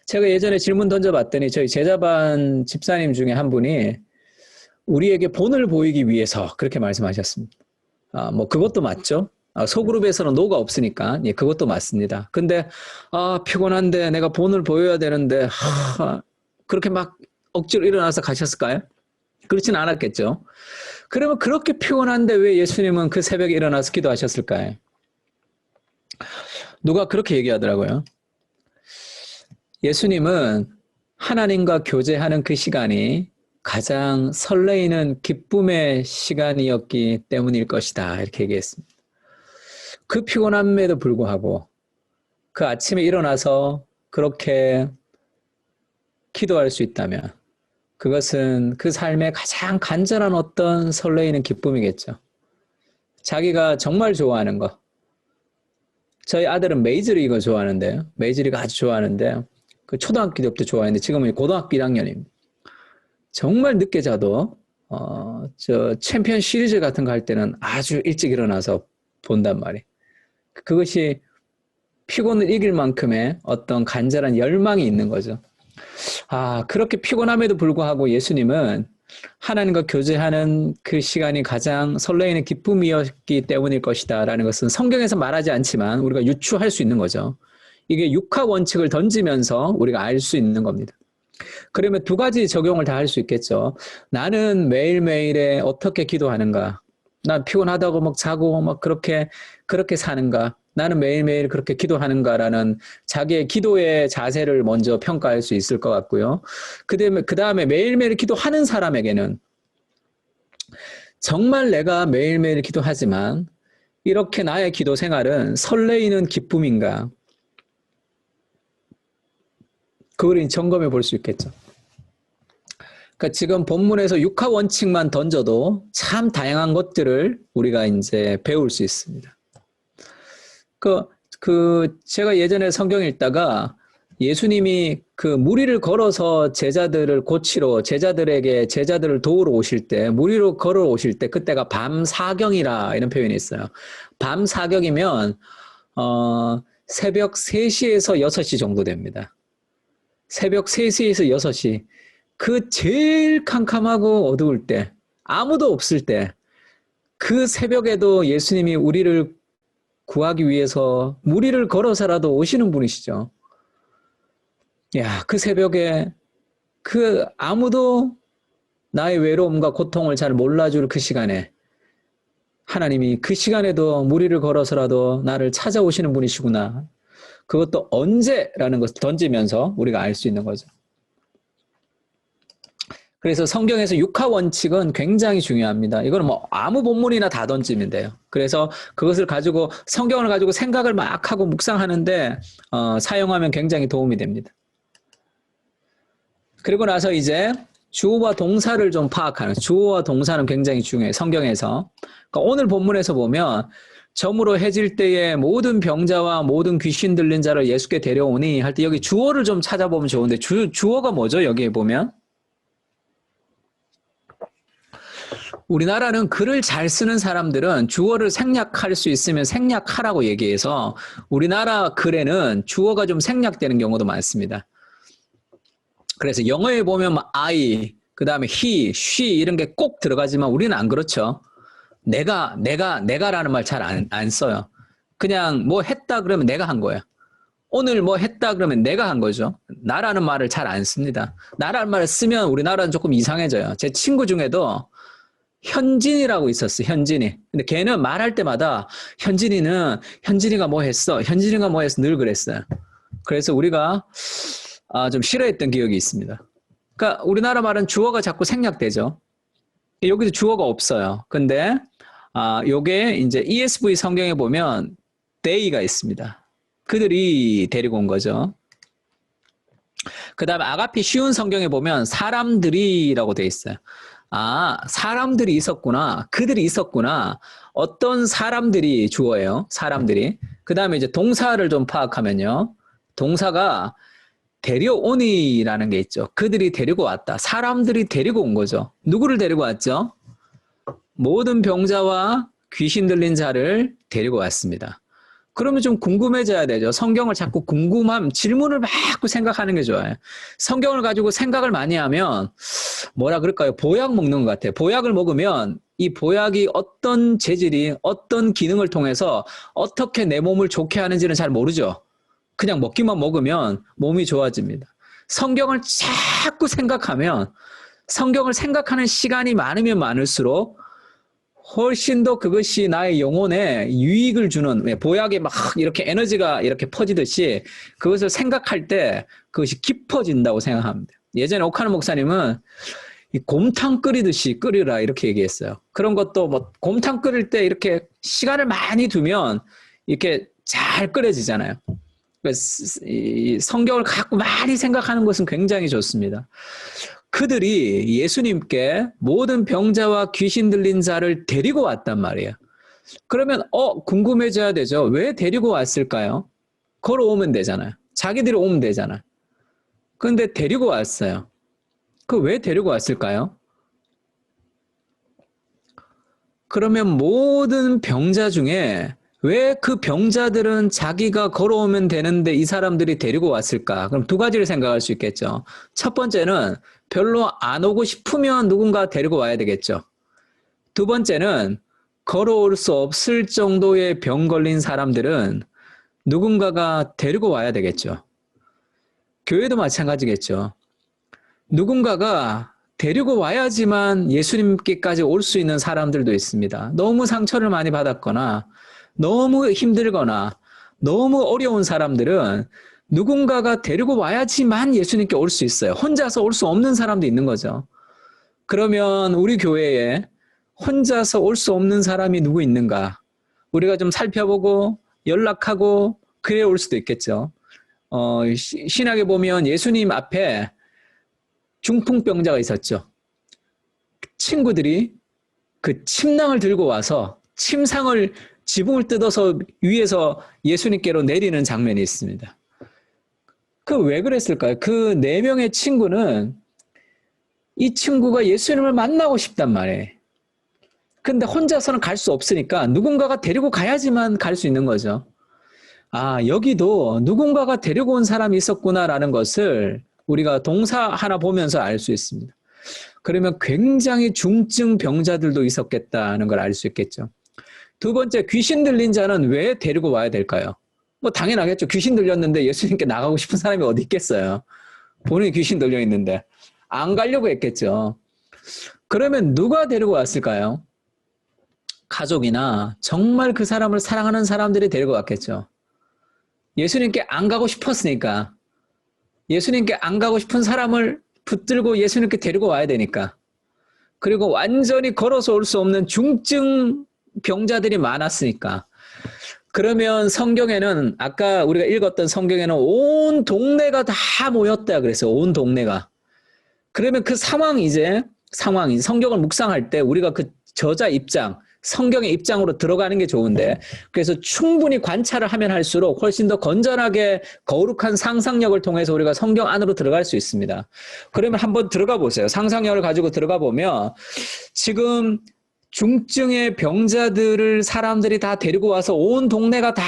제가 예전에 질문 던져봤더니 저희 제자반 집사님 중에 한 분이 우리에게 본을 보이기 위해서 그렇게 말씀하셨습니다. 뭐 그것도 맞죠. 소그룹에서는 노가 없으니까 예, 그것도 맞습니다. 근데 피곤한데 내가 본을 보여야 되는데 그렇게 막 억지로 일어나서 가셨을까요? 그렇진 않았겠죠. 그러면 그렇게 피곤한데 왜 예수님은 그 새벽에 일어나서 기도하셨을까요? 누가 그렇게 얘기하더라고요. 예수님은 하나님과 교제하는 그 시간이 가장 설레이는 기쁨의 시간이었기 때문일 것이다. 이렇게 얘기했습니다. 그 피곤함에도 불구하고 그 아침에 일어나서 그렇게 기도할 수 있다면 그것은 그 삶의 가장 간절한 어떤 설레이는 기쁨이겠죠. 자기가 정말 좋아하는 거. 저희 아들은 메이저리그 좋아하는데요. 메이저리그 아주 좋아하는데 그 초등학교 때부터 좋아했는데 지금은 고등학교 1학년입니다. 정말 늦게 자도 저 챔피언 시리즈 같은 거 할 때는 아주 일찍 일어나서 본단 말이에요. 그것이 피곤을 이길 만큼의 어떤 간절한 열망이 있는 거죠. 그렇게 피곤함에도 불구하고 예수님은 하나님과 교제하는 그 시간이 가장 설레이는 기쁨이었기 때문일 것이다 라는 것은 성경에서 말하지 않지만 우리가 유추할 수 있는 거죠. 이게 육하 원칙을 던지면서 우리가 알 수 있는 겁니다. 그러면 두 가지 적용을 다 할 수 있겠죠. 나는 매일매일에 어떻게 기도하는가? 난 피곤하다고 막 자고 막 그렇게 사는가? 나는 매일매일 그렇게 기도하는가라는 자기의 기도의 자세를 먼저 평가할 수 있을 것 같고요. 그 다음에 매일매일 기도하는 사람에게는 정말 내가 매일매일 기도하지만 이렇게 나의 기도 생활은 설레이는 기쁨인가? 그걸 점검해 볼 수 있겠죠. 그러니까 지금 본문에서 육하 원칙만 던져도 참 다양한 것들을 우리가 이제 배울 수 있습니다. 제가 예전에 성경 읽다가 예수님이 그 무리를 걸어서 제자들을 고치러 제자들을 도우러 오실 때 무리로 걸어 오실 때 그때가 밤 사경이라 이런 표현이 있어요. 밤 사경이면 새벽 3시에서 6시 정도 됩니다. 새벽 3시에서 6시 그 제일 캄캄하고 어두울 때 아무도 없을 때 그 새벽에도 예수님이 우리를 구하기 위해서 무리를 걸어서라도 오시는 분이시죠. 그 새벽에 그 아무도 나의 외로움과 고통을 잘 몰라줄 그 시간에 하나님이 그 시간에도 무리를 걸어서라도 나를 찾아오시는 분이시구나. 그것도 언제라는 것을 던지면서 우리가 알 수 있는 거죠. 그래서 성경에서 육하 원칙은 굉장히 중요합니다. 이거는 뭐 아무 본문이나 다 던지면 돼요. 그래서 그것을 가지고 성경을 가지고 생각을 막 하고 묵상하는데 사용하면 굉장히 도움이 됩니다. 그리고 나서 이제 주어와 동사를 좀 파악하는 주어와 동사는 굉장히 중요해요. 성경에서. 그러니까 오늘 본문에서 보면 점으로 해질 때에 모든 병자와 모든 귀신 들린 자를 예수께 데려오니 할 때 여기 주어를 좀 찾아보면 좋은데 주어가 뭐죠? 여기에 보면 우리나라는 글을 잘 쓰는 사람들은 주어를 생략할 수 있으면 생략하라고 얘기해서 우리나라 글에는 주어가 좀 생략되는 경우도 많습니다. 그래서 영어에 보면 I, 그 다음에 he, she 이런 게 꼭 들어가지만 우리는 안 그렇죠. 내가라는 말 잘 안 써요. 그냥 뭐 했다 그러면 내가 한 거예요. 오늘 뭐 했다 그러면 내가 한 거죠. 나라는 말을 잘 안 씁니다. 나라는 말을 쓰면 우리나라는 조금 이상해져요. 제 친구 중에도 현진이라고 있었어요. 현진이. 근데 걔는 말할 때마다 현진이가 뭐 했어? 현진이가 뭐 했어? 늘 그랬어요. 그래서 우리가 좀 싫어했던 기억이 있습니다. 그러니까 우리나라 말은 주어가 자꾸 생략되죠. 여기도 주어가 없어요. 근데 요게 이제 ESV 성경에 보면 they가 있습니다. 그들이 데리고 온 거죠. 그 다음에 아가피 쉬운 성경에 보면 사람들이라고 돼 있어요. 사람들이 있었구나. 그들이 있었구나. 어떤 사람들이 주어예요. 사람들이. 그 다음에 이제 동사를 좀 파악하면요. 동사가 데려오니라는 게 있죠. 그들이 데리고 왔다. 사람들이 데리고 온 거죠. 누구를 데리고 왔죠? 모든 병자와 귀신 들린 자를 데리고 왔습니다. 그러면 좀 궁금해져야 되죠. 성경을 자꾸 질문을 자꾸 생각하는 게 좋아요. 성경을 가지고 생각을 많이 하면 뭐라 그럴까요? 보약 먹는 것 같아요. 보약을 먹으면 이 보약이 어떤 재질이 어떤 기능을 통해서 어떻게 내 몸을 좋게 하는지는 잘 모르죠. 그냥 먹기만 먹으면 몸이 좋아집니다. 성경을 자꾸 생각하면 성경을 생각하는 시간이 많으면 많을수록 훨씬 더 그것이 나의 영혼에 유익을 주는, 보약에 막 이렇게 에너지가 이렇게 퍼지듯이 그것을 생각할 때 그것이 깊어진다고 생각합니다. 예전에 오카노 목사님은 이 곰탕 끓이듯이 끓이라 이렇게 얘기했어요. 그런 것도 뭐 곰탕 끓일 때 이렇게 시간을 많이 두면 이렇게 잘 끓여지잖아요. 이 성경을 갖고 많이 생각하는 것은 굉장히 좋습니다. 그들이 예수님께 모든 병자와 귀신 들린 자를 데리고 왔단 말이에요. 그러면 궁금해져야 되죠. 왜 데리고 왔을까요? 걸어오면 되잖아요. 자기들이 오면 되잖아요. 그런데 데리고 왔어요. 그 왜 데리고 왔을까요? 그러면 모든 병자 중에 왜 그 병자들은 자기가 걸어오면 되는데 이 사람들이 데리고 왔을까? 그럼 두 가지를 생각할 수 있겠죠. 첫 번째는 별로 안 오고 싶으면 누군가 데리고 와야 되겠죠. 두 번째는 걸어올 수 없을 정도의 병 걸린 사람들은 누군가가 데리고 와야 되겠죠. 교회도 마찬가지겠죠. 누군가가 데리고 와야지만 예수님께까지 올 수 있는 사람들도 있습니다. 너무 상처를 많이 받았거나 너무 힘들거나 너무 어려운 사람들은 누군가가 데리고 와야지만 예수님께 올 수 있어요. 혼자서 올 수 없는 사람도 있는 거죠. 그러면 우리 교회에 혼자서 올 수 없는 사람이 누구 있는가? 우리가 좀 살펴보고 연락하고 그래 올 수도 있겠죠. 신약에 보면 예수님 앞에 중풍병자가 있었죠. 친구들이 그 침낭을 들고 와서 침상을 지붕을 뜯어서 위에서 예수님께로 내리는 장면이 있습니다. 그 왜 그랬을까요? 그 4명의 친구는 이 친구가 예수님을 만나고 싶단 말이에요. 근데 혼자서는 갈 수 없으니까 누군가가 데리고 가야지만 갈 수 있는 거죠. 아, 여기도 누군가가 데리고 온 사람이 있었구나라는 것을 우리가 동사 하나 보면서 알 수 있습니다. 그러면 굉장히 중증 병자들도 있었겠다는 걸 알 수 있겠죠. 두 번째, 귀신 들린 자는 왜 데리고 와야 될까요? 뭐 당연하겠죠. 귀신 들렸는데 예수님께 나가고 싶은 사람이 어디 있겠어요. 본인이 귀신 들려 있는데 안 가려고 했겠죠. 그러면 누가 데리고 왔을까요? 가족이나 정말 그 사람을 사랑하는 사람들이 데리고 왔겠죠. 예수님께 안 가고 싶었으니까, 예수님께 안 가고 싶은 사람을 붙들고 예수님께 데리고 와야 되니까, 그리고 완전히 걸어서 올 수 없는 중증 병자들이 많았으니까. 그러면 성경에는, 아까 우리가 읽었던 성경에는 온 동네가 다 모였다 그랬어요. 온 동네가. 그러면 그 상황이 성경을 묵상할 때 우리가 그 저자 입장, 성경의 입장으로 들어가는 게 좋은데, 그래서 충분히 관찰을 하면 할수록 훨씬 더 건전하게 거룩한 상상력을 통해서 우리가 성경 안으로 들어갈 수 있습니다. 그러면 한번 들어가 보세요. 상상력을 가지고 들어가 보면 지금 중증의 병자들을 사람들이 다 데리고 와서 온 동네가 다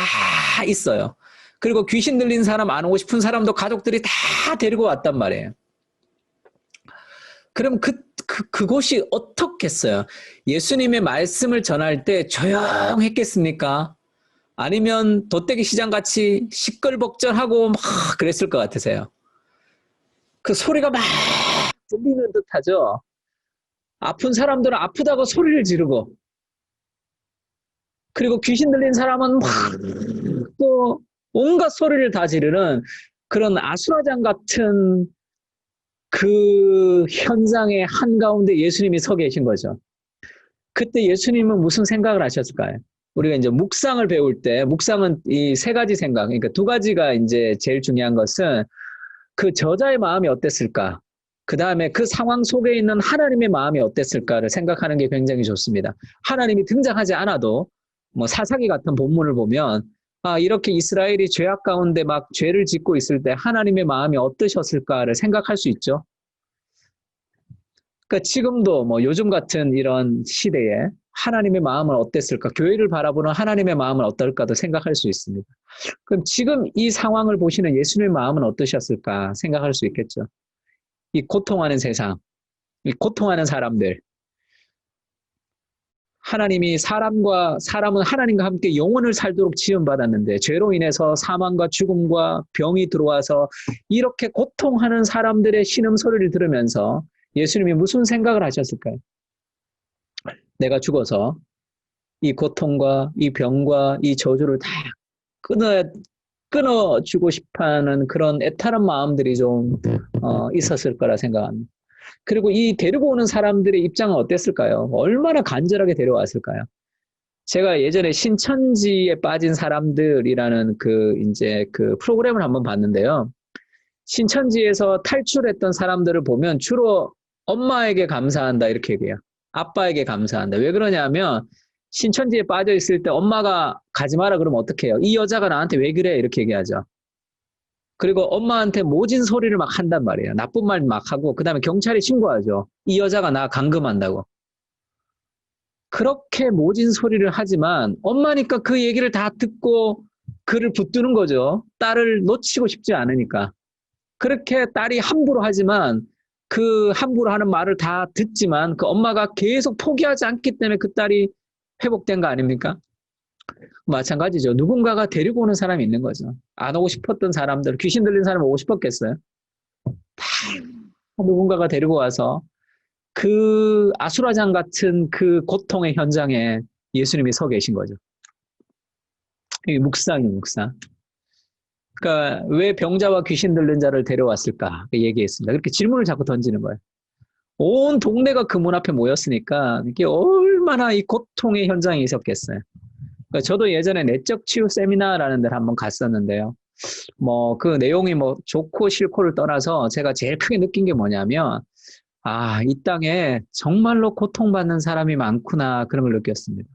있어요. 그리고 귀신 들린 사람, 안 오고 싶은 사람도 가족들이 다 데리고 왔단 말이에요. 그럼 그곳이 어떻겠어요? 예수님의 말씀을 전할 때 조용했겠습니까? 아니면 돗대기 시장같이 시끌벅적하고 막 그랬을 것 같으세요? 그 소리가 막 들리는 듯하죠? 아픈 사람들은 아프다고 소리를 지르고, 그리고 귀신 들린 사람은 막 또 온갖 소리를 다 지르는 그런 아수라장 같은 그 현장의 한가운데 예수님이 서 계신 거죠. 그때 예수님은 무슨 생각을 하셨을까요? 우리가 이제 묵상을 배울 때, 묵상은 이 3가지 생각, 그러니까 2가지가 이제 제일 중요한 것은 그 저자의 마음이 어땠을까? 그 다음에 그 상황 속에 있는 하나님의 마음이 어땠을까를 생각하는 게 굉장히 좋습니다. 하나님이 등장하지 않아도 뭐 사사기 같은 본문을 보면 이렇게 이스라엘이 죄악 가운데 막 죄를 짓고 있을 때 하나님의 마음이 어떠셨을까를 생각할 수 있죠. 그러니까 지금도 뭐 요즘 같은 이런 시대에 하나님의 마음은 어땠을까? 교회를 바라보는 하나님의 마음은 어떨까도 생각할 수 있습니다. 그럼 지금 이 상황을 보시는 예수님의 마음은 어떠셨을까 생각할 수 있겠죠. 이 고통하는 세상, 이 고통하는 사람들, 하나님이 사람은 하나님과 함께 영원을 살도록 지음받았는데 죄로 인해서 사망과 죽음과 병이 들어와서 이렇게 고통하는 사람들의 신음소리를 들으면서 예수님이 무슨 생각을 하셨을까요? 내가 죽어서 이 고통과 이 병과 이 저주를 다 끊어, 끊어주고 싶어하는 그런 애타는 마음들이 좀 있었을 거라 생각합니다. 그리고 이 데리고 오는 사람들의 입장은 어땠을까요? 얼마나 간절하게 데려왔을까요? 제가 예전에 신천지에 빠진 사람들이라는 이제 그 프로그램을 한번 봤는데요. 신천지에서 탈출했던 사람들을 보면 주로 엄마에게 감사한다 이렇게 얘기해요. 아빠에게 감사한다. 왜 그러냐면 신천지에 빠져 있을 때 엄마가 가지 마라 그러면 어떡해요? 이 여자가 나한테 왜 그래? 이렇게 얘기하죠. 그리고 엄마한테 모진 소리를 막 한단 말이에요. 나쁜 말 막 하고 그다음에 경찰에 신고하죠. 이 여자가 나 감금한다고. 그렇게 모진 소리를 하지만 엄마니까 그 얘기를 다 듣고 그를 붙드는 거죠. 딸을 놓치고 싶지 않으니까. 그렇게 딸이 함부로 하지만 그 함부로 하는 말을 다 듣지만 그 엄마가 계속 포기하지 않기 때문에 그 딸이 회복된 거 아닙니까? 마찬가지죠. 누군가가 데리고 오는 사람이 있는 거죠. 안 오고 싶었던 사람들, 귀신 들린 사람 오고 싶었겠어요? 다 누군가가 데리고 와서 그 아수라장 같은 그 고통의 현장에 예수님이 서 계신 거죠. 이게 묵상이에요, 묵상. 그러니까 왜 병자와 귀신 들린 자를 데려왔을까 얘기했습니다. 그렇게 질문을 자꾸 던지는 거예요. 온 동네가 그 문 앞에 모였으니까 이게 얼마나 이 고통의 현장이 있었겠어요. 그러니까 저도 예전에 내적 치유 세미나라는 데를 한번 갔었는데요. 뭐 그 내용이 뭐 좋고 싫고를 떠나서 제가 제일 크게 느낀 게 뭐냐면 이 땅에 정말로 고통받는 사람이 많구나 그런 걸 느꼈습니다.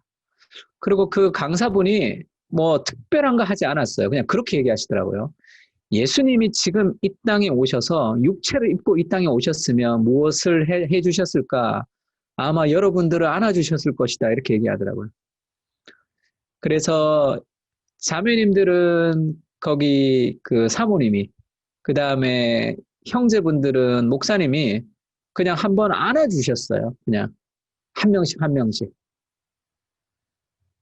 그리고 그 강사분이 뭐 특별한 거 하지 않았어요. 그냥 그렇게 얘기하시더라고요. 예수님이 지금 이 땅에 오셔서 육체를 입고 이 땅에 오셨으면 무엇을 해 주셨을까? 아마 여러분들을 안아주셨을 것이다. 이렇게 얘기하더라고요. 그래서 자매님들은 거기 그 사모님이, 그 다음에 형제분들은 목사님이 그냥 한번 안아주셨어요. 그냥 한 명씩 한 명씩.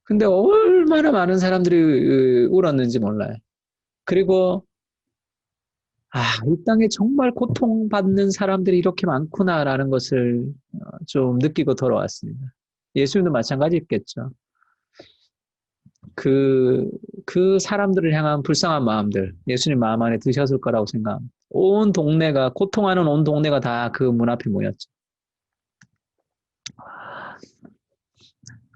근데 얼마나 많은 사람들이 울었는지 몰라요. 그리고 이 땅에 정말 고통받는 사람들이 이렇게 많구나라는 것을 좀 느끼고 돌아왔습니다. 예수님도 마찬가지였겠죠. 그 사람들을 향한 불쌍한 마음들, 예수님 마음 안에 드셨을 거라고 생각합니다. 온 동네가, 고통하는 온 동네가 다 그 문 앞에 모였죠.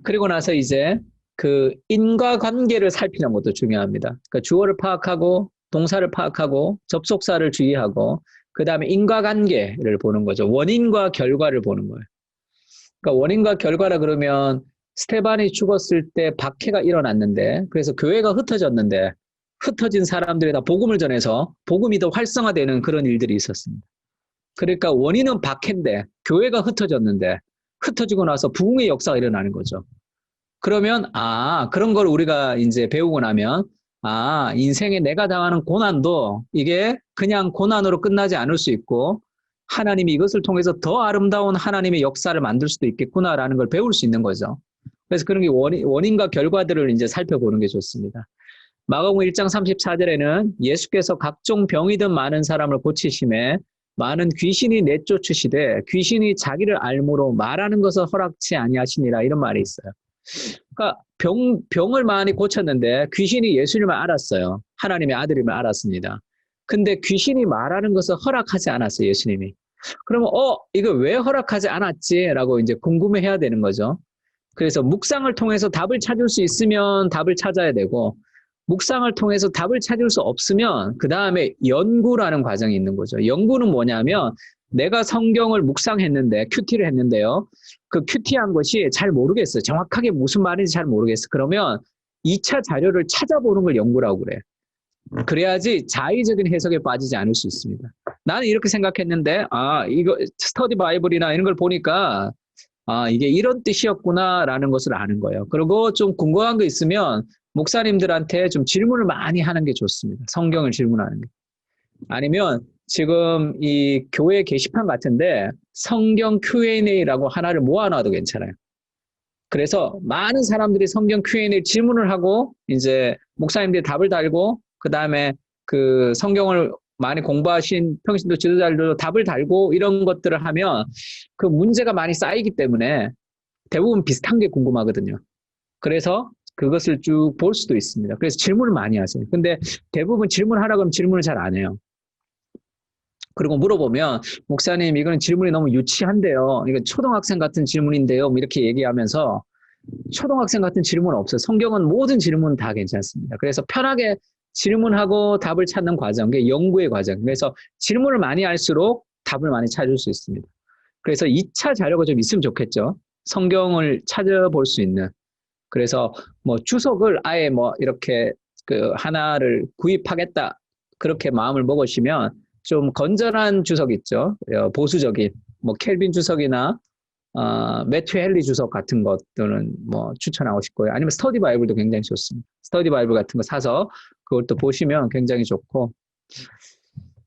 그리고 나서 이제 그 인과관계를 살피는 것도 중요합니다. 그러니까 주어를 파악하고, 동사를 파악하고, 접속사를 주의하고, 그 다음에 인과관계를 보는 거죠. 원인과 결과를 보는 거예요. 그러니까 원인과 결과라 그러면 스테반이 죽었을 때 박해가 일어났는데, 그래서 교회가 흩어졌는데, 흩어진 사람들이 다 복음을 전해서 복음이 더 활성화되는 그런 일들이 있었습니다. 그러니까 원인은 박해인데 교회가 흩어졌는데 흩어지고 나서 부흥의 역사가 일어나는 거죠. 그러면 그런 걸 우리가 이제 배우고 나면 인생에 내가 당하는 고난도 이게 그냥 고난으로 끝나지 않을 수 있고 하나님이 이것을 통해서 더 아름다운 하나님의 역사를 만들 수도 있겠구나라는 걸 배울 수 있는 거죠. 그래서 그런 게 원인과 결과들을 이제 살펴보는 게 좋습니다. 마가복음 1장 34절에는 예수께서 각종 병이든 많은 사람을 고치심에 많은 귀신이 내쫓으시되 귀신이 자기를 알므로 말하는 것을 허락치 아니하시니라 이런 말이 있어요. 그러니까 병을 많이 고쳤는데 귀신이 예수님을 알았어요. 하나님의 아들임을 알았습니다. 근데 귀신이 말하는 것을 허락하지 않았어요, 예수님이. 그러면 이거 왜 허락하지 않았지라고 이제 궁금해해야 되는 거죠. 그래서 묵상을 통해서 답을 찾을 수 있으면 답을 찾아야 되고 묵상을 통해서 답을 찾을 수 없으면 그 다음에 연구라는 과정이 있는 거죠. 연구는 뭐냐면 내가 성경을 묵상했는데 큐티를 했는데요. 그 큐티한 것이 잘 모르겠어요. 정확하게 무슨 말인지 잘 모르겠어요. 그러면 2차 자료를 찾아보는 걸 연구라고 그래요. 그래야지 자의적인 해석에 빠지지 않을 수 있습니다. 나는 이렇게 생각했는데 이거 스터디 바이블이나 이런 걸 보니까 이게 이런 뜻이었구나라는 것을 아는 거예요. 그리고 좀 궁금한 거 있으면 목사님들한테 좀 질문을 많이 하는 게 좋습니다. 성경을 질문하는 게. 아니면 지금 이 교회 게시판 같은데 성경 Q&A라고 하나를 모아놔도 괜찮아요. 그래서 많은 사람들이 성경 Q&A 질문을 하고 이제 목사님들이 답을 달고 그 다음에 그 성경을 많이 공부하신 평신도 지도자들도 답을 달고 이런 것들을 하면 그 문제가 많이 쌓이기 때문에 대부분 비슷한 게 궁금하거든요. 그래서 그것을 쭉 볼 수도 있습니다. 그래서 질문을 많이 하세요. 근데 대부분 질문하라고 하면 질문을 잘 안 해요. 그리고 물어보면 목사님 이거는 질문이 너무 유치한데요. 이건 초등학생 같은 질문인데요. 뭐 이렇게 얘기하면서 초등학생 같은 질문은 없어요. 성경은 모든 질문 다 괜찮습니다. 그래서 편하게 질문하고 답을 찾는 과정, 그게 연구의 과정. 그래서 질문을 많이 할수록 답을 많이 찾을 수 있습니다. 그래서 2차 자료가 좀 있으면 좋겠죠. 성경을 찾아볼 수 있는. 그래서 뭐 주석을 아예 뭐 이렇게 그 하나를 구입하겠다. 그렇게 마음을 먹으시면 좀 건전한 주석 있죠. 보수적인 뭐 켈빈 주석이나 매튜 헨리 주석 같은 것들은 뭐 추천하고 싶고요. 아니면 스터디 바이블도 굉장히 좋습니다. 스터디 바이블 같은 거 사서 그것도 보시면 굉장히 좋고.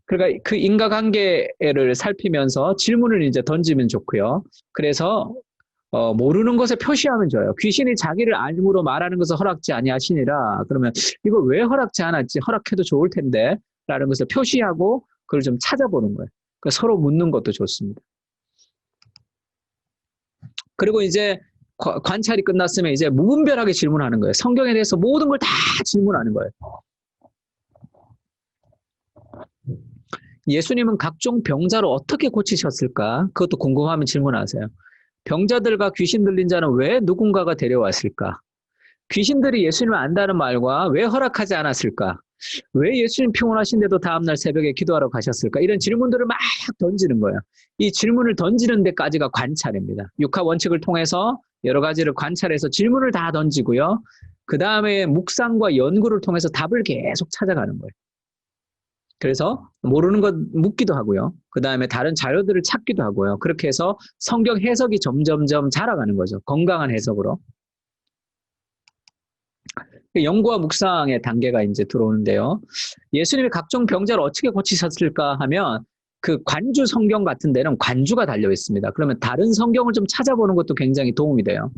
그러니까 그 인과관계를 살피면서 질문을 이제 던지면 좋고요. 그래서 모르는 것에 표시하면 좋아요. 귀신이 자기를 알므로 말하는 것을 허락지 아니하시니라. 그러면 이거 왜 허락지 않았지? 허락해도 좋을 텐데 라는 것을 표시하고 그걸 좀 찾아보는 거예요. 그러니까 서로 묻는 것도 좋습니다. 그리고 이제 관찰이 끝났으면 이제 무분별하게 질문하는 거예요. 성경에 대해서 모든 걸 다 질문하는 거예요. 예수님은 각종 병자를 어떻게 고치셨을까? 그것도 궁금하면 질문하세요. 병자들과 귀신 들린 자는 왜 누군가가 데려왔을까? 귀신들이 예수님을 안다는 말과 왜 허락하지 않았을까? 왜 예수님 피곤하신데도 다음날 새벽에 기도하러 가셨을까? 이런 질문들을 막 던지는 거예요. 이 질문을 던지는 데까지가 관찰입니다. 육하 원칙을 통해서 여러 가지를 관찰해서 질문을 다 던지고요. 그 다음에 묵상과 연구를 통해서 답을 계속 찾아가는 거예요. 그래서 모르는 것 묻기도 하고요. 그 다음에 다른 자료들을 찾기도 하고요. 그렇게 해서 성경 해석이 점점점 자라가는 거죠. 건강한 해석으로. 연구와 묵상의 단계가 이제 들어오는데요. 예수님이 각종 병자를 어떻게 고치셨을까 하면 그 관주 성경 같은 데는 관주가 달려 있습니다. 그러면 다른 성경을 좀 찾아보는 것도 굉장히 도움이 돼요.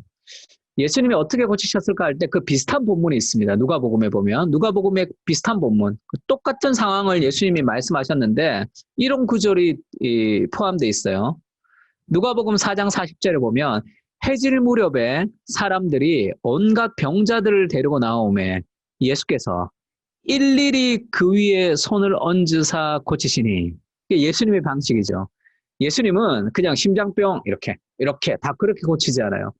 예수님이 어떻게 고치셨을까 할 때 그 비슷한 본문이 있습니다. 누가복음에 보면 누가복음의 비슷한 본문, 똑같은 상황을 예수님이 말씀하셨는데 이런 구절이 포함되어 있어요. 누가복음 4장 40절에 보면 해질 무렵에 사람들이 온갖 병자들을 데리고 나오매 예수께서 일일이 그 위에 손을 얹으사 고치시니. 이게 예수님의 방식이죠. 예수님은 그냥 심장병 이렇게 다 그렇게 고치지 않아요.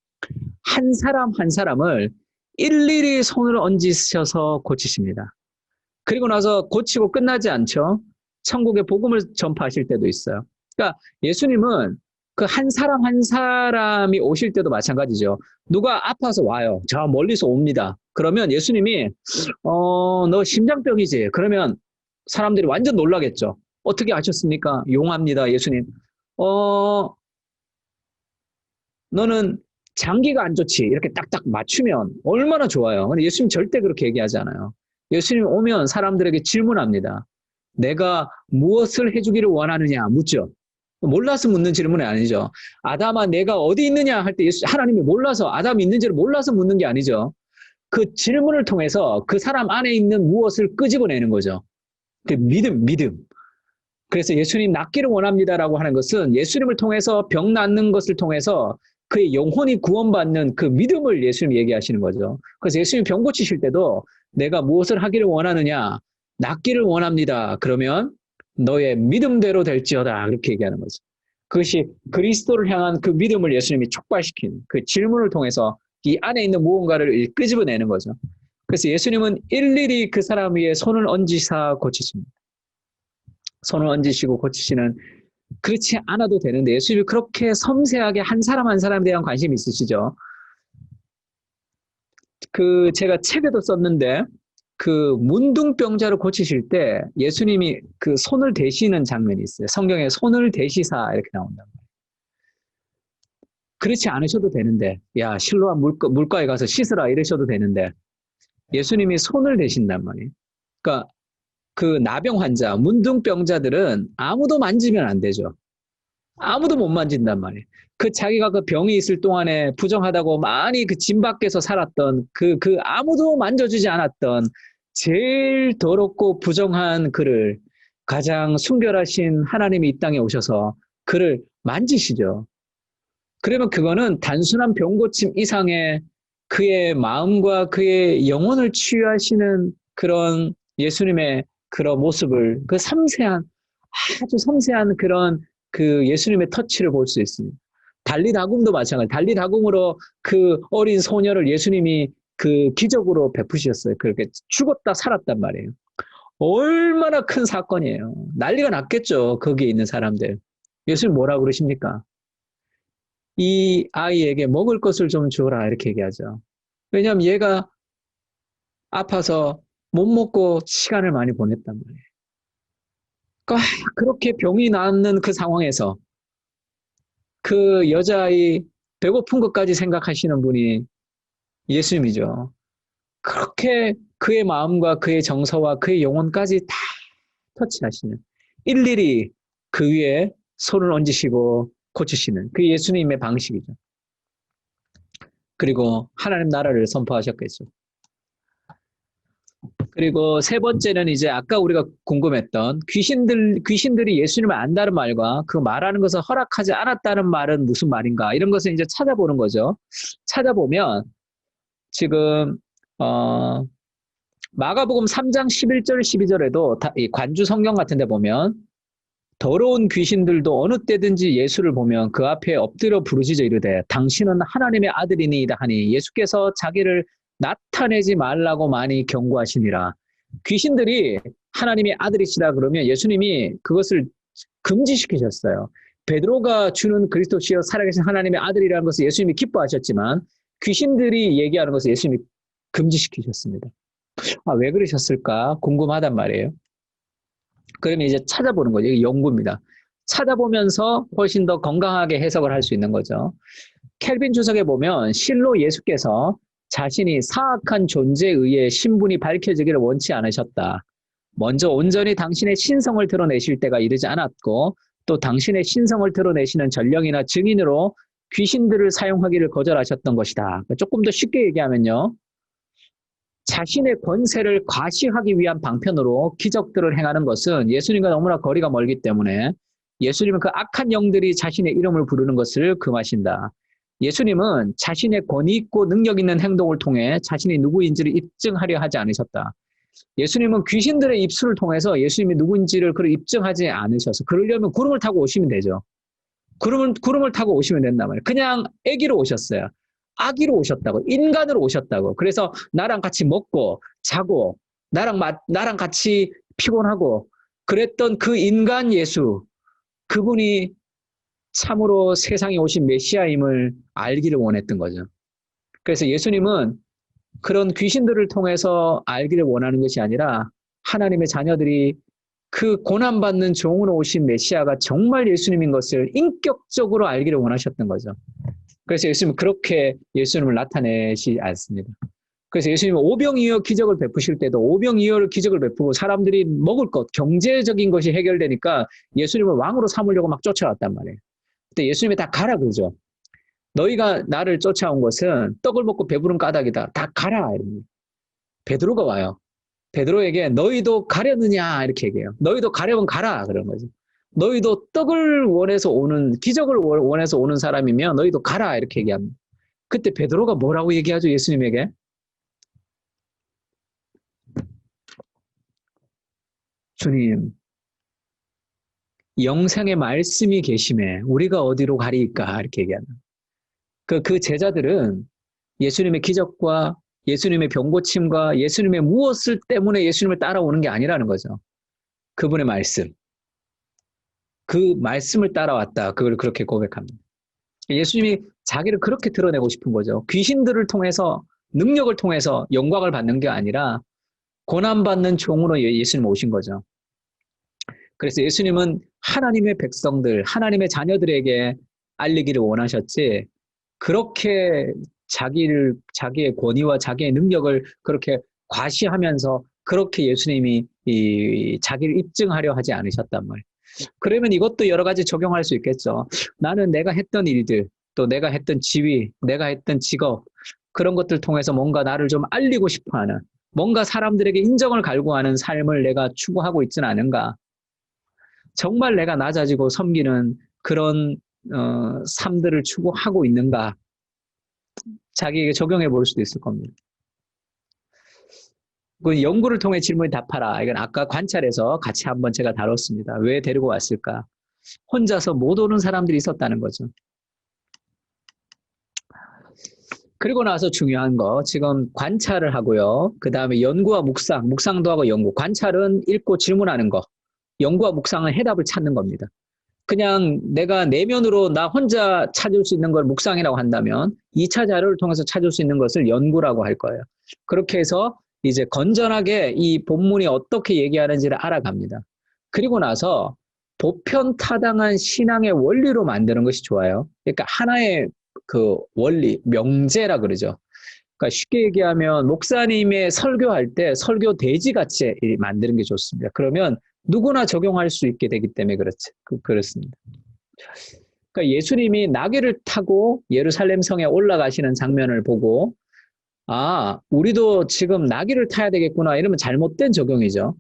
한 사람 한 사람을 일일이 손을 얹으셔서 고치십니다. 그리고 나서 고치고 끝나지 않죠. 천국의 복음을 전파하실 때도 있어요. 그러니까 예수님은 그 한 사람 한 사람이 오실 때도 마찬가지죠. 누가 아파서 와요. 저 멀리서 옵니다. 그러면 예수님이 너 심장병이지. 그러면 사람들이 완전 놀라겠죠. 어떻게 아셨습니까? 용합니다. 예수님. 너는 장기가 안 좋지. 이렇게 딱딱 맞추면 얼마나 좋아요. 근데 예수님 절대 그렇게 얘기하지 않아요. 예수님 오면 사람들에게 질문합니다. 내가 무엇을 해주기를 원하느냐 묻죠. 몰라서 묻는 질문이 아니죠. 아담아 내가 어디 있느냐 할 때 하나님이 몰라서 아담이 있는지를 몰라서 묻는 게 아니죠. 그 질문을 통해서 그 사람 안에 있는 무엇을 끄집어내는 거죠. 그 믿음. 그래서 예수님 낫기를 원합니다라고 하는 것은 예수님을 통해서 병 낫는 것을 통해서 그의 영혼이 구원받는 그 믿음을 예수님이 얘기하시는 거죠. 그래서 예수님이 병 고치실 때도 내가 무엇을 하기를 원하느냐, 낫기를 원합니다. 그러면 너의 믿음대로 될지어다. 이렇게 얘기하는 거죠. 그것이 그리스도를 향한 그 믿음을 예수님이 촉발시킨 그 질문을 통해서 이 안에 있는 무언가를 끄집어내는 거죠. 그래서 예수님은 일일이 그 사람 위에 손을 얹으사 고치십니다. 손을 얹으시고 고치시는, 그렇지 않아도 되는데 예수님이 그렇게 섬세하게 한 사람 한 사람에 대한 관심이 있으시죠. 제가 책에도 썼는데 그 문둥병자를 고치실 때 예수님이 그 손을 대시는 장면이 있어요. 성경에 손을 대시사 이렇게 나온단 말이에요. 그렇지 않으셔도 되는데, 야 실로암 물가에 가서 씻으라 이러셔도 되는데 예수님이 손을 대신단 말이에요. 그러니까 그 나병 환자, 문둥병자들은 아무도 만지면 안 되죠. 아무도 못 만진단 말이에요. 자기가 그 병이 있을 동안에 부정하다고 많이 그 진 밖에서 살았던 그 아무도 만져주지 않았던 제일 더럽고 부정한 그를 가장 순결하신 하나님이 이 땅에 오셔서 그를 만지시죠. 그러면 그거는 단순한 병고침 이상의 그의 마음과 그의 영혼을 치유하시는 그런 예수님의 그런 모습을, 그 섬세한, 아주 섬세한 그런 그 예수님의 터치를 볼 수 있습니다. 달리다굼도 마찬가지. 달리다굼으로 그 어린 소녀를 예수님이 그 기적으로 베푸셨어요. 그렇게 죽었다 살았단 말이에요. 얼마나 큰 사건이에요. 난리가 났겠죠. 거기에 있는 사람들. 예수님 뭐라고 그러십니까? 이 아이에게 먹을 것을 좀 주어라 이렇게 얘기하죠. 왜냐하면 얘가 아파서 못 먹고 시간을 많이 보냈단 말이에요. 그러니까 그렇게 병이 낫는 그 상황에서 그 여자아이 배고픈 것까지 생각하시는 분이 예수님이죠. 그렇게 그의 마음과 그의 정서와 그의 영혼까지 다 터치하시는, 일일이 그 위에 손을 얹으시고 고치시는 그 예수님의 방식이죠. 그리고 하나님 나라를 선포하셨겠죠. 그리고 세 번째는 이제 아까 우리가 궁금했던 귀신들이 예수님을 안다는 말과 그 말하는 것을 허락하지 않았다는 말은 무슨 말인가, 이런 것을 이제 찾아보는 거죠. 찾아보면 지금 마가복음 3장 11절 12절에도 이 관주 성경 같은 데 보면 더러운 귀신들도 어느 때든지 예수를 보면 그 앞에 엎드려 부르짖어 이르되 당신은 하나님의 아들이니이다 하니 예수께서 자기를 나타내지 말라고 많이 경고하시니라. 귀신들이 하나님의 아들이시다 그러면 예수님이 그것을 금지시키셨어요. 베드로가 주는 그리스도시여 살아계신 하나님의 아들이라는 것을 예수님이 기뻐하셨지만 귀신들이 얘기하는 것을 예수님이 금지시키셨습니다. 왜 그러셨을까 궁금하단 말이에요. 그러면 이제 찾아보는 거죠. 이게 연구입니다. 찾아보면서 훨씬 더 건강하게 해석을 할 수 있는 거죠. 켈빈 주석에 보면 실로 예수께서 자신이 사악한 존재에 의해 신분이 밝혀지기를 원치 않으셨다. 먼저 온전히 당신의 신성을 드러내실 때가 이르지 않았고 또 당신의 신성을 드러내시는 전령이나 증인으로 귀신들을 사용하기를 거절하셨던 것이다. 조금 더 쉽게 얘기하면요. 자신의 권세를 과시하기 위한 방편으로 기적들을 행하는 것은 예수님과 너무나 거리가 멀기 때문에 예수님은 그 악한 영들이 자신의 이름을 부르는 것을 금하신다. 예수님은 자신의 권위 있고 능력 있는 행동을 통해 자신이 누구인지를 입증하려 하지 않으셨다. 예수님은 귀신들의 입술을 통해서 예수님이 누구인지를 입증하지 않으셔서 그러려면 구름을 타고 오시면 되죠. 구름을 타고 오시면 된단 말이에요. 그냥 아기로 오셨어요. 아기로 오셨다고, 인간으로 오셨다고. 그래서 나랑 같이 먹고 자고 나랑 같이 피곤하고 그랬던 그 인간 예수, 그분이 참으로 세상에 오신 메시아임을 알기를 원했던 거죠. 그래서 예수님은 그런 귀신들을 통해서 알기를 원하는 것이 아니라 하나님의 자녀들이 그 고난받는 종으로 오신 메시아가 정말 예수님인 것을 인격적으로 알기를 원하셨던 거죠. 그래서 예수님은 그렇게 예수님을 나타내시 않습니다. 그래서 예수님은 오병이어 기적을 베푸실 때도 오병이어를 기적을 베푸고 사람들이 먹을 것, 경제적인 것이 해결되니까 예수님을 왕으로 삼으려고 막 쫓아왔단 말이에요. 그때 예수님이 다 가라 그러죠. 너희가 나를 쫓아온 것은 떡을 먹고 배부른 까닭이다. 다 가라. 베드로가 와요. 베드로에게 너희도 가려느냐 이렇게 얘기해요. 너희도 가려면 가라 그런 거죠. 너희도 떡을 원해서 오는, 기적을 원해서 오는 사람이면 너희도 가라 이렇게 얘기합니다. 그때 베드로가 뭐라고 얘기하죠? 예수님에게? 주님, 영생의 말씀이 계심에 우리가 어디로 가리까 이렇게 얘기합니다. 그 제자들은 예수님의 기적과 예수님의 병고침과 예수님의 무엇을 때문에 예수님을 따라오는 게 아니라는 거죠. 그분의 말씀. 그 말씀을 따라왔다. 그걸 그렇게 고백합니다. 예수님이 자기를 그렇게 드러내고 싶은 거죠. 귀신들을 통해서, 능력을 통해서 영광을 받는 게 아니라 고난받는 종으로 예수님 오신 거죠. 그래서 예수님은 하나님의 백성들, 하나님의 자녀들에게 알리기를 원하셨지, 그렇게 자기의 권위와 자기의 능력을 그렇게 과시하면서 그렇게 예수님이 자기를 입증하려 하지 않으셨단 말이에요. 그러면 이것도 여러 가지 적용할 수 있겠죠. 나는 내가 했던 일들, 또 내가 했던 지위, 내가 했던 직업, 그런 것들 통해서 뭔가 나를 좀 알리고 싶어하는, 뭔가 사람들에게 인정을 갈구하는 삶을 내가 추구하고 있지는 않은가. 정말 내가 낮아지고 섬기는 그런 삶들을 추구하고 있는가? 자기에게 적용해 볼 수도 있을 겁니다. 그 연구를 통해 질문에 답하라. 이건 아까 관찰해서 같이 한번 제가 다뤘습니다. 왜 데리고 왔을까? 혼자서 못 오는 사람들이 있었다는 거죠. 그리고 나서 중요한 거, 지금 관찰을 하고요. 그 다음에 연구와 묵상, 묵상도 하고 연구. 관찰은 읽고 질문하는 거. 연구와 묵상은 해답을 찾는 겁니다. 그냥 내가 내면으로 나 혼자 찾을 수 있는 걸 묵상이라고 한다면 2차 자료를 통해서 찾을 수 있는 것을 연구라고 할 거예요. 그렇게 해서 이제 건전하게 이 본문이 어떻게 얘기하는지를 알아갑니다. 그리고 나서 보편타당한 신앙의 원리로 만드는 것이 좋아요. 그러니까 하나의 그 원리, 명제라 그러죠. 그러니까 쉽게 얘기하면 목사님의 설교할 때 설교 대지같이 만드는 게 좋습니다. 그러면 누구나 적용할 수 있게 되기 때문에 그렇습니다. 그러니까 예수님이 나귀를 타고 예루살렘 성에 올라가시는 장면을 보고 아, 우리도 지금 나귀를 타야 되겠구나 이러면 잘못된 적용이죠.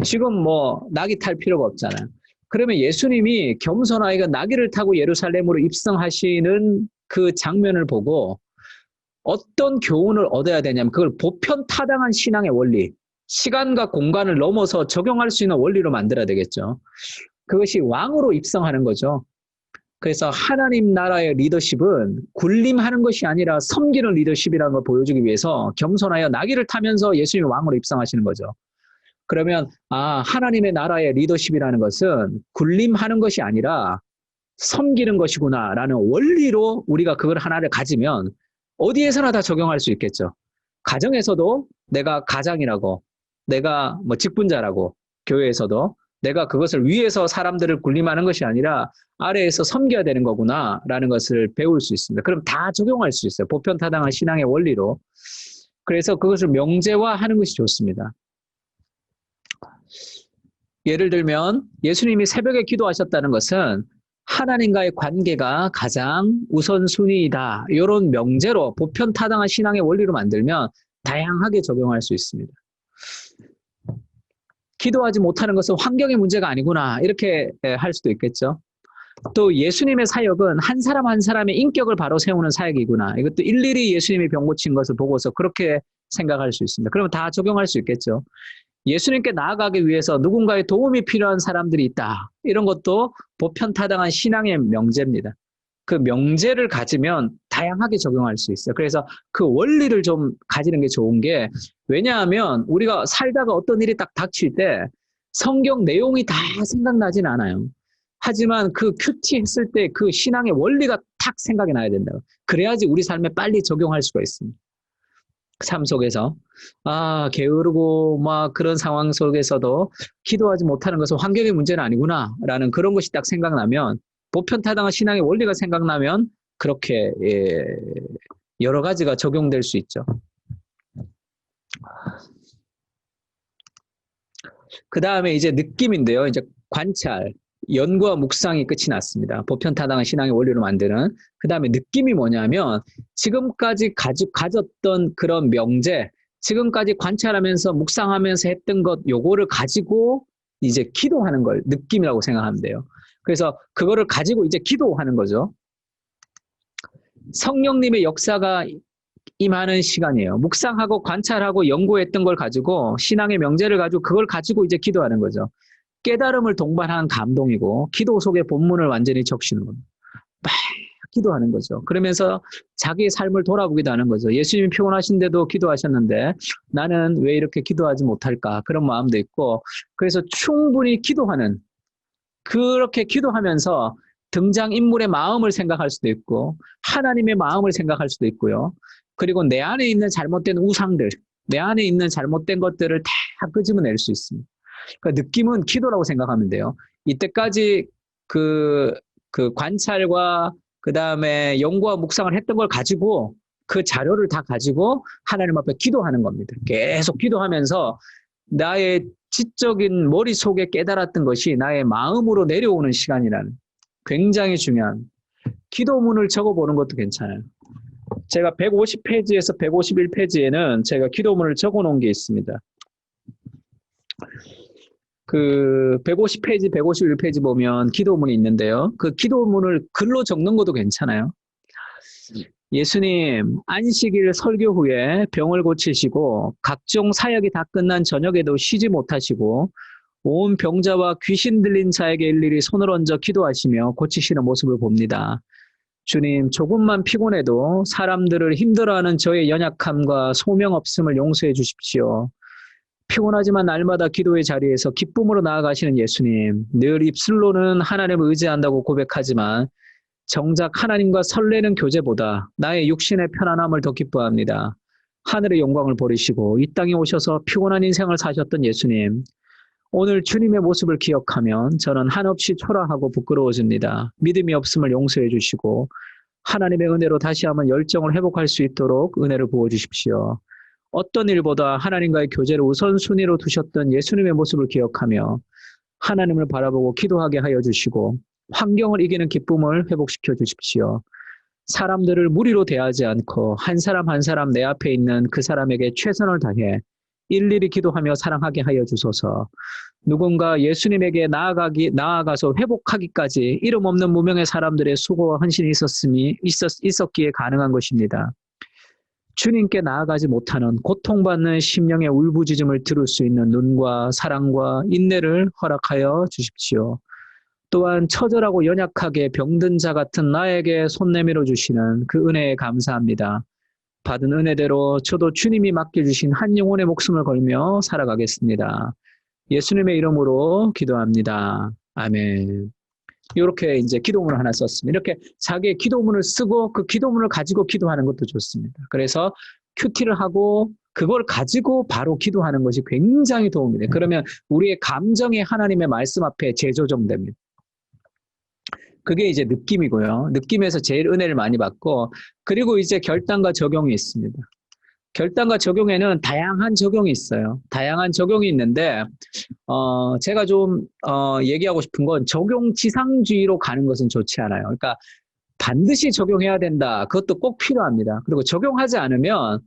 지금 뭐 나귀 탈 필요가 없잖아요. 그러면 예수님이 겸손하게 나귀를 타고 예루살렘으로 입성하시는 그 장면을 보고 어떤 교훈을 얻어야 되냐면 그걸 보편타당한 신앙의 원리, 시간과 공간을 넘어서 적용할 수 있는 원리로 만들어야 되겠죠. 그것이 왕으로 입성하는 거죠. 그래서 하나님 나라의 리더십은 군림하는 것이 아니라 섬기는 리더십이라는 걸 보여주기 위해서 겸손하여 나귀를 타면서 예수님이 왕으로 입성하시는 거죠. 그러면 하나님의 나라의 리더십이라는 것은 군림하는 것이 아니라 섬기는 것이구나라는 원리로 우리가 그걸 하나를 가지면 어디에서나 다 적용할 수 있겠죠. 가정에서도 내가 가장이라고, 내가 뭐 직분자라고, 교회에서도 내가 그것을 위에서 사람들을 군림하는 것이 아니라 아래에서 섬겨야 되는 거구나라는 것을 배울 수 있습니다. 그럼 다 적용할 수 있어요. 보편타당한 신앙의 원리로. 그래서 그것을 명제화하는 것이 좋습니다. 예를 들면 예수님이 새벽에 기도하셨다는 것은 하나님과의 관계가 가장 우선순위이다. 이런 명제로 보편타당한 신앙의 원리로 만들면 다양하게 적용할 수 있습니다. 기도하지 못하는 것은 환경의 문제가 아니구나. 이렇게 할 수도 있겠죠. 또 예수님의 사역은 한 사람 한 사람의 인격을 바로 세우는 사역이구나. 이것도 일일이 예수님이 병 고친 것을 보고서 그렇게 생각할 수 있습니다. 그러면 다 적용할 수 있겠죠. 예수님께 나아가기 위해서 누군가의 도움이 필요한 사람들이 있다. 이런 것도 보편타당한 신앙의 명제입니다. 그 명제를 가지면 다양하게 적용할 수 있어요. 그래서 그 원리를 좀 가지는 게 좋은 게 왜냐하면 우리가 살다가 어떤 일이 딱 닥칠 때 성경 내용이 다 생각나진 않아요. 하지만 그 큐티했을 때 그 신앙의 원리가 탁 생각이 나야 된다. 그래야지 우리 삶에 빨리 적용할 수가 있습니다. 삶 속에서 게으르고 막 그런 상황 속에서도 기도하지 못하는 것은 환경의 문제는 아니구나 라는 그런 것이 딱 생각나면 보편타당한 신앙의 원리가 생각나면 그렇게 여러 가지가 적용될 수 있죠. 그 다음에 이제 느낌인데요. 이제 관찰, 연구와 묵상이 끝이 났습니다. 보편타당한 신앙의 원리로 만드는. 그 다음에 느낌이 뭐냐면 지금까지 가졌던 그런 명제, 지금까지 관찰하면서 묵상하면서 했던 것, 요거를 가지고 이제 기도하는 걸 느낌이라고 생각하면 돼요. 그래서 그거를 가지고 이제 기도하는 거죠. 성령님의 역사가 임하는 시간이에요. 묵상하고 관찰하고 연구했던 걸 가지고 신앙의 명제를 가지고 그걸 가지고 이제 기도하는 거죠. 깨달음을 동반한 감동이고 기도 속에 본문을 완전히 적시는 겁니다. 막 기도하는 거죠. 그러면서 자기의 삶을 돌아보기도 하는 거죠. 예수님이 피곤하신데도 기도하셨는데 나는 왜 이렇게 기도하지 못할까 그런 마음도 있고 그래서 충분히 기도하는 그렇게 기도하면서 등장인물의 마음을 생각할 수도 있고 하나님의 마음을 생각할 수도 있고요. 그리고 내 안에 있는 잘못된 우상들, 내 안에 있는 잘못된 것들을 다 끄집어낼 수 있습니다. 그러니까 느낌은 기도라고 생각하면 돼요. 이때까지 그 관찰과 그 다음에 연구와 묵상을 했던 걸 가지고 그 자료를 다 가지고 하나님 앞에 기도하는 겁니다. 계속 기도하면서 나의 지적인 머릿속에 깨달았던 것이 나의 마음으로 내려오는 시간이라는 굉장히 중요한 기도문을 적어보는 것도 괜찮아요. 제가 150페이지에서 151페이지에는 제가 기도문을 적어놓은 게 있습니다. 그 150페이지, 151페이지 보면 기도문이 있는데요. 그 기도문을 글로 적는 것도 괜찮아요. 예수님, 안식일 설교 후에 병을 고치시고 각종 사역이 다 끝난 저녁에도 쉬지 못하시고 온 병자와 귀신 들린 자에게 일일이 손을 얹어 기도하시며 고치시는 모습을 봅니다. 주님, 조금만 피곤해도 사람들을 힘들어하는 저의 연약함과 소명 없음을 용서해 주십시오. 피곤하지만 날마다 기도의 자리에서 기쁨으로 나아가시는 예수님, 늘 입술로는 하나님을 의지한다고 고백하지만 정작 하나님과 설레는 교제보다 나의 육신의 편안함을 더 기뻐합니다. 하늘의 영광을 버리시고 이 땅에 오셔서 피곤한 인생을 사셨던 예수님, 오늘 주님의 모습을 기억하면 저는 한없이 초라하고 부끄러워집니다. 믿음이 없음을 용서해 주시고 하나님의 은혜로 다시 한번 열정을 회복할 수 있도록 은혜를 부어주십시오. 어떤 일보다 하나님과의 교제를 우선순위로 두셨던 예수님의 모습을 기억하며 하나님을 바라보고 기도하게 하여 주시고 환경을 이기는 기쁨을 회복시켜 주십시오. 사람들을 무리로 대하지 않고 한 사람 한 사람 내 앞에 있는 그 사람에게 최선을 다해 일일이 기도하며 사랑하게 하여 주소서. 누군가 예수님에게 나아가서 회복하기까지 이름 없는 무명의 사람들의 수고와 헌신이 있었기에 가능한 것입니다. 주님께 나아가지 못하는 고통받는 심령의 울부짖음을 들을 수 있는 눈과 사랑과 인내를 허락하여 주십시오. 또한 처절하고 연약하게 병든 자 같은 나에게 손 내밀어 주시는 그 은혜에 감사합니다. 받은 은혜대로 저도 주님이 맡겨주신 한 영혼의 목숨을 걸며 살아가겠습니다. 예수님의 이름으로 기도합니다. 아멘. 이렇게 이제 기도문을 하나 썼습니다. 이렇게 자기의 기도문을 쓰고 그 기도문을 가지고 기도하는 것도 좋습니다. 그래서 큐티를 하고 그걸 가지고 바로 기도하는 것이 굉장히 도움이 돼요. 그러면 우리의 감정이 하나님의 말씀 앞에 재조정됩니다. 그게 이제 느낌이고요. 느낌에서 제일 은혜를 많이 받고, 그리고 이제 결단과 적용이 있습니다. 결단과 적용에는 다양한 적용이 있어요. 다양한 적용이 있는데, 제가 좀, 얘기하고 싶은 건 적용지상주의로 가는 것은 좋지 않아요. 그러니까 반드시 적용해야 된다. 그것도 꼭 필요합니다. 그리고 적용하지 않으면,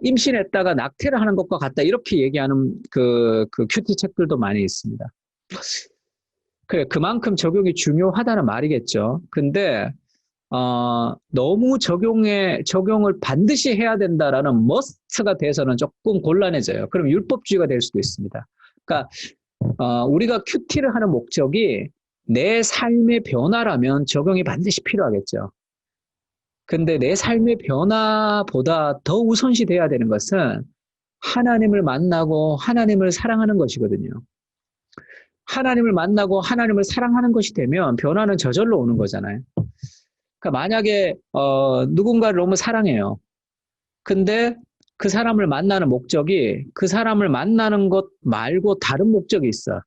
임신했다가 낙태를 하는 것과 같다. 이렇게 얘기하는 그 큐티 책들도 많이 있습니다. 그래, 그만큼 적용이 중요하다는 말이겠죠. 근데, 너무 적용을 반드시 해야 된다라는 머스트가 돼서는 조금 곤란해져요. 그럼 율법주의가 될 수도 있습니다. 그러니까, 우리가 큐티를 하는 목적이 내 삶의 변화라면 적용이 반드시 필요하겠죠. 근데 내 삶의 변화보다 더 우선시 돼야 되는 것은 하나님을 만나고 하나님을 사랑하는 것이거든요. 하나님을 만나고 하나님을 사랑하는 것이 되면 변화는 저절로 오는 거잖아요. 그러니까 만약에 누군가를 너무 사랑해요. 근데 그 사람을 만나는 목적이 그 사람을 만나는 것 말고 다른 목적이 있어.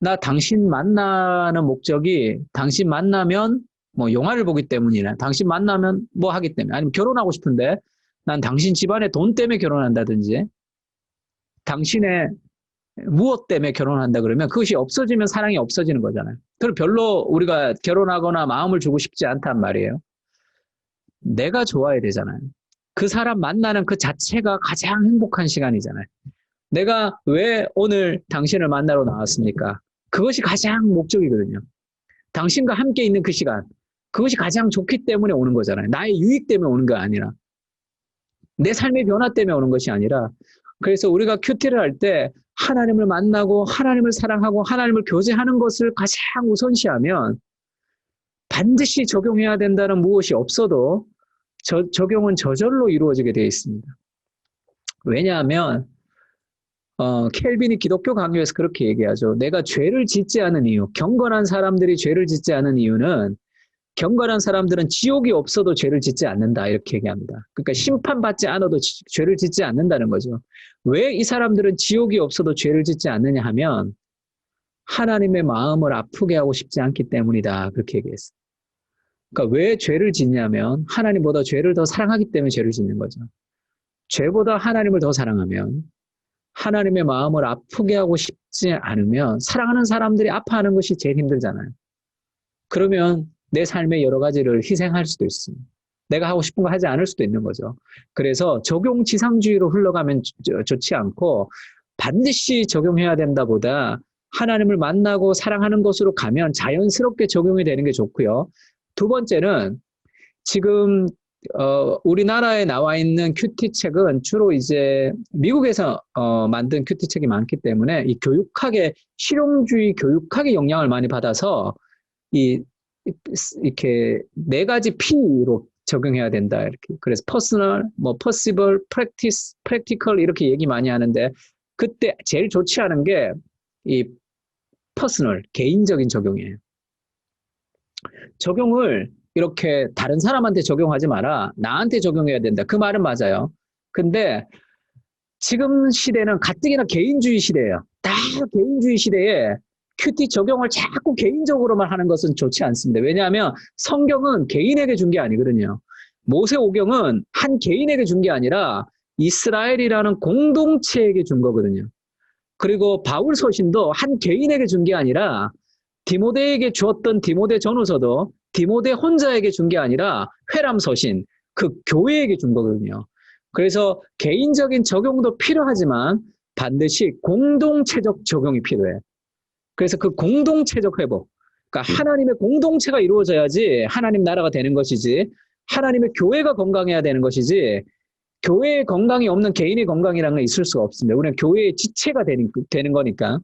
나 당신 만나는 목적이 당신 만나면 뭐 영화를 보기 때문이나 당신 만나면 뭐 하기 때문에, 아니면 결혼하고 싶은데 난 당신 집안의 돈 때문에 결혼한다든지 당신의 무엇 때문에 결혼한다 그러면 그것이 없어지면 사랑이 없어지는 거잖아요. 그리고 별로 우리가 결혼하거나 마음을 주고 싶지 않단 말이에요. 내가 좋아야 되잖아요. 그 사람 만나는 그 자체가 가장 행복한 시간이잖아요. 내가 왜 오늘 당신을 만나러 나왔습니까? 그것이 가장 목적이거든요. 당신과 함께 있는 그 시간, 그것이 가장 좋기 때문에 오는 거잖아요. 나의 유익 때문에 오는 게 아니라, 내 삶의 변화 때문에 오는 것이 아니라. 그래서 우리가 큐티를 할 때 하나님을 만나고 하나님을 사랑하고 하나님을 교제하는 것을 가장 우선시하면 반드시 적용해야 된다는 무엇이 없어도 적용은 저절로 이루어지게 되어 있습니다. 왜냐하면 켈빈이 기독교 강요에서 그렇게 얘기하죠. 내가 죄를 짓지 않은 이유, 경건한 사람들이 죄를 짓지 않은 이유는 경건한 사람들은 지옥이 없어도 죄를 짓지 않는다, 이렇게 얘기합니다. 그러니까 심판받지 않아도 죄를 짓지 않는다는 거죠. 왜 이 사람들은 지옥이 없어도 죄를 짓지 않느냐 하면 하나님의 마음을 아프게 하고 싶지 않기 때문이다, 그렇게 얘기했어요. 그러니까 왜 죄를 짓냐면 하나님보다 죄를 더 사랑하기 때문에 죄를 짓는 거죠. 죄보다 하나님을 더 사랑하면, 하나님의 마음을 아프게 하고 싶지 않으면, 사랑하는 사람들이 아파하는 것이 제일 힘들잖아요. 그러면 내 삶의 여러 가지를 희생할 수도 있습니다. 내가 하고 싶은 거 하지 않을 수도 있는 거죠. 그래서 적용지상주의로 흘러가면 좋지 않고 반드시 적용해야 된다보다 하나님을 만나고 사랑하는 것으로 가면 자연스럽게 적용이 되는 게 좋고요. 두 번째는 지금 우리나라에 나와 있는 큐티 책은 주로 이제 미국에서 만든 큐티 책이 많기 때문에 이 교육학의 실용주의 교육학의 영향을 많이 받아서 이렇게 네 가지 P로 적용해야 된다 이렇게. 그래서 personal, 뭐 possible, practice, practical 이렇게 얘기 많이 하는데 그때 제일 좋지 않은 게 이 personal, 개인적인 적용이에요. 적용을 이렇게 다른 사람한테 적용하지 마라. 나한테 적용해야 된다. 그 말은 맞아요. 근데 지금 시대는 가뜩이나 개인주의 시대예요. 다 개인주의 시대에 큐티 적용을 자꾸 개인적으로만 하는 것은 좋지 않습니다. 왜냐하면 성경은 개인에게 준 게 아니거든요. 모세오경은 한 개인에게 준 게 아니라 이스라엘이라는 공동체에게 준 거거든요. 그리고 바울 서신도 한 개인에게 준 게 아니라 디모데에게 주었던 디모데 전후서도 디모데 혼자에게 준 게 아니라 회람 서신, 그 교회에게 준 거거든요. 그래서 개인적인 적용도 필요하지만 반드시 공동체적 적용이 필요해. 그래서 그 공동체적 회복, 그러니까 하나님의 공동체가 이루어져야지 하나님 나라가 되는 것이지, 하나님의 교회가 건강해야 되는 것이지, 교회의 건강이 없는 개인의 건강이라는 건 있을 수가 없습니다. 우리는 교회의 지체가 되는 거니까.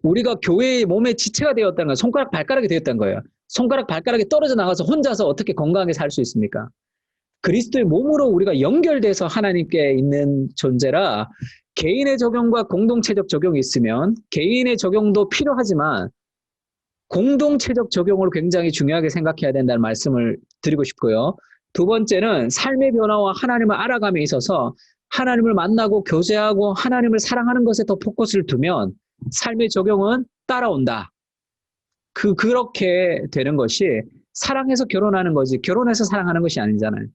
우리가 교회의 몸의 지체가 되었다는 건 손가락 발가락이 되었다는 거예요. 손가락 발가락이 떨어져 나가서 혼자서 어떻게 건강하게 살 수 있습니까? 그리스도의 몸으로 우리가 연결돼서 하나님께 있는 존재라 개인의 적용과 공동체적 적용이 있으면 개인의 적용도 필요하지만 공동체적 적용을 굉장히 중요하게 생각해야 된다는 말씀을 드리고 싶고요. 두 번째는 삶의 변화와 하나님을 알아감에 있어서 하나님을 만나고 교제하고 하나님을 사랑하는 것에 더 포커스를 두면 삶의 적용은 따라온다. 그렇게 되는 것이 사랑해서 결혼하는 거지 결혼해서 사랑하는 것이 아니잖아요.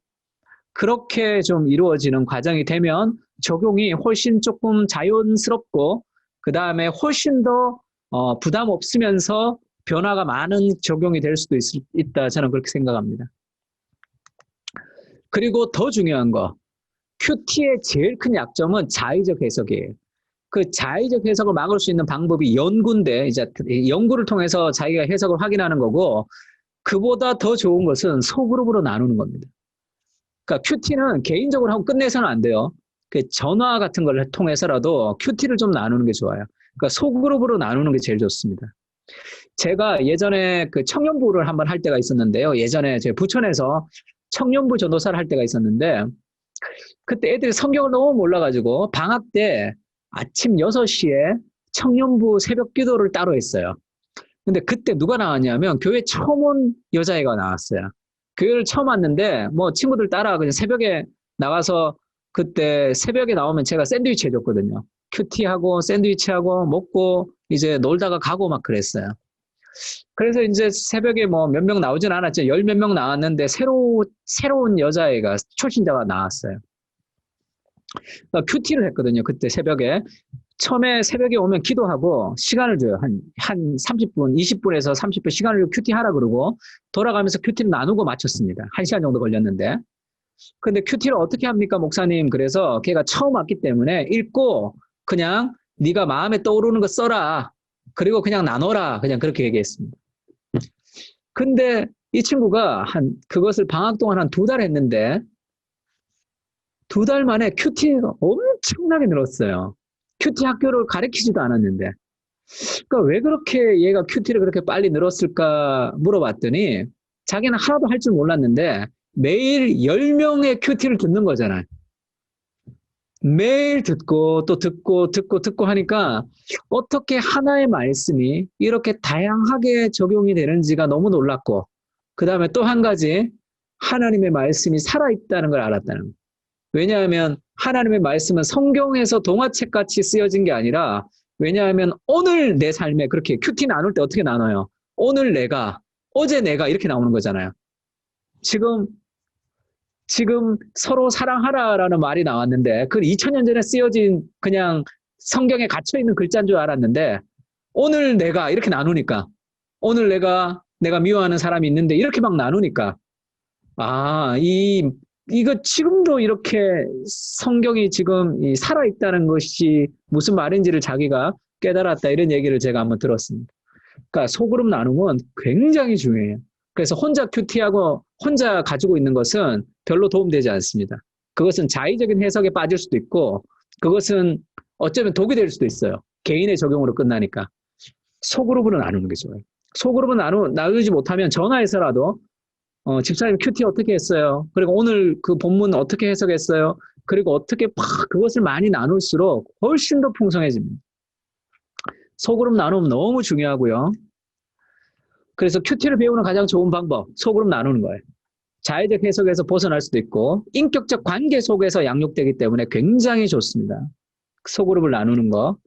그렇게 좀 이루어지는 과정이 되면 적용이 훨씬 조금 자연스럽고 그 다음에 훨씬 더 부담 없으면서 변화가 많은 적용이 될 수도 있다. 저는 그렇게 생각합니다. 그리고 더 중요한 거, 큐티의 제일 큰 약점은 자의적 해석이에요. 그 자의적 해석을 막을 수 있는 방법이 연구인데 이제 연구를 통해서 자기가 해석을 확인하는 거고 그보다 더 좋은 것은 소그룹으로 나누는 겁니다. 그러니까 큐티는 개인적으로 하고 끝내서는 안 돼요. 그 전화 같은 걸 통해서라도 큐티를 좀 나누는 게 좋아요. 그러니까 소그룹으로 나누는 게 제일 좋습니다. 제가 예전에 그 청년부를 한번 할 때가 있었는데요. 예전에 제 부천에서 청년부 전도사를 할 때가 있었는데 그때 애들이 성경을 너무 몰라가지고 방학 때 아침 6시에 청년부 새벽 기도를 따로 했어요. 근데 그때 누가 나왔냐면 교회 처음 온 여자애가 나왔어요. 교회를 처음 왔는데 뭐 친구들 따라 그냥 새벽에 나와서 그때 새벽에 나오면 제가 샌드위치 해줬거든요. 큐티하고 샌드위치하고 먹고 이제 놀다가 가고 막 그랬어요. 그래서 이제 새벽에 뭐 몇 명 나오진 않았죠. 10몇 명 나왔는데 새로운 여자애가 초신자가 나왔어요. 그러니까 큐티를 했거든요. 그때 새벽에. 처음에 새벽에 오면 기도하고 시간을 줘요. 한 30분, 20분에서 30분 시간을 큐티하라 그러고 돌아가면서 큐티를 나누고 마쳤습니다. 1시간 정도 걸렸는데. 근데 큐티를 어떻게 합니까, 목사님? 그래서 걔가 처음 왔기 때문에 읽고 그냥 네가 마음에 떠오르는 거 써라. 그리고 그냥 나눠라. 그냥 그렇게 얘기했습니다. 근데 이 친구가 그것을 방학 동안 한 2달 했는데 2달 만에 큐티가 엄청나게 늘었어요. 큐티 학교를 가르치지도 않았는데. 그러니까 왜 그렇게 얘가 큐티를 그렇게 빨리 늘었을까 물어봤더니 자기는 하나도 할 줄 몰랐는데 매일 10명의 큐티를 듣는 거잖아요. 매일 듣고 또 듣고 하니까 어떻게 하나의 말씀이 이렇게 다양하게 적용이 되는지가 너무 놀랐고 그 다음에 또 한 가지 하나님의 말씀이 살아있다는 걸 알았다는 거예요. 왜냐하면 하나님의 말씀은 성경에서 동화책같이 쓰여진 게 아니라 왜냐하면 오늘 내 삶에 그렇게 큐티 나눌 때 어떻게 나눠요? 오늘 내가, 어제 내가 이렇게 나오는 거잖아요. 지금 서로 사랑하라라는 말이 나왔는데 그 2000년 전에 쓰여진 그냥 성경에 갇혀있는 글자인 줄 알았는데 오늘 내가 이렇게 나누니까 오늘 내가 미워하는 사람이 있는데 이렇게 막 나누니까 이 이거 지금도 이렇게 성경이 지금 살아있다는 것이 무슨 말인지를 자기가 깨달았다 이런 얘기를 제가 한번 들었습니다. 그러니까 소그룹 나눔은 굉장히 중요해요. 그래서 혼자 큐티하고 혼자 가지고 있는 것은 별로 도움되지 않습니다. 그것은 자의적인 해석에 빠질 수도 있고 그것은 어쩌면 독이 될 수도 있어요. 개인의 적용으로 끝나니까. 소그룹으로 나누는 게 좋아요. 소그룹은 나누지 못하면 전화해서라도 집사님 큐티 어떻게 했어요? 그리고 오늘 그 본문 어떻게 해석했어요? 그리고 어떻게 그것을 많이 나눌수록 훨씬 더 풍성해집니다. 소그룹 나눔 너무 중요하고요. 그래서 큐티를 배우는 가장 좋은 방법, 소그룹 나누는 거예요. 자의적 해석에서 벗어날 수도 있고 인격적 관계 속에서 양육되기 때문에 굉장히 좋습니다. 소그룹을 나누는 거.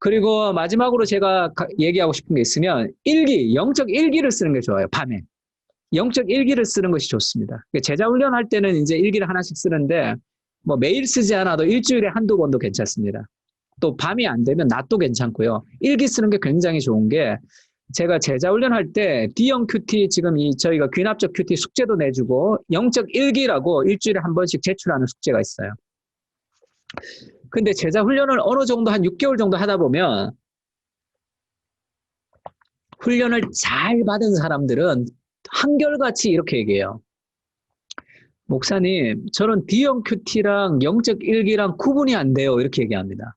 그리고 마지막으로 제가 얘기하고 싶은 게 있으면 일기, 영적 일기를 쓰는 게 좋아요. 밤에. 영적 일기를 쓰는 것이 좋습니다. 제자 훈련할 때는 이제 일기를 하나씩 쓰는데 뭐 매일 쓰지 않아도 일주일에 한두 번도 괜찮습니다. 또 밤이 안 되면 낮도 괜찮고요. 일기 쓰는 게 굉장히 좋은 게 제가 제자 훈련할 때 D형 큐티 지금 저희가 귀납적 큐티 숙제도 내주고 영적 일기라고 일주일에 한 번씩 제출하는 숙제가 있어요. 근데 제자 훈련을 어느 정도 한 6개월 정도 하다 보면 훈련을 잘 받은 사람들은 한결같이 이렇게 얘기해요. 목사님, 저는 D형 큐티랑 영적 일기랑 구분이 안 돼요. 이렇게 얘기합니다.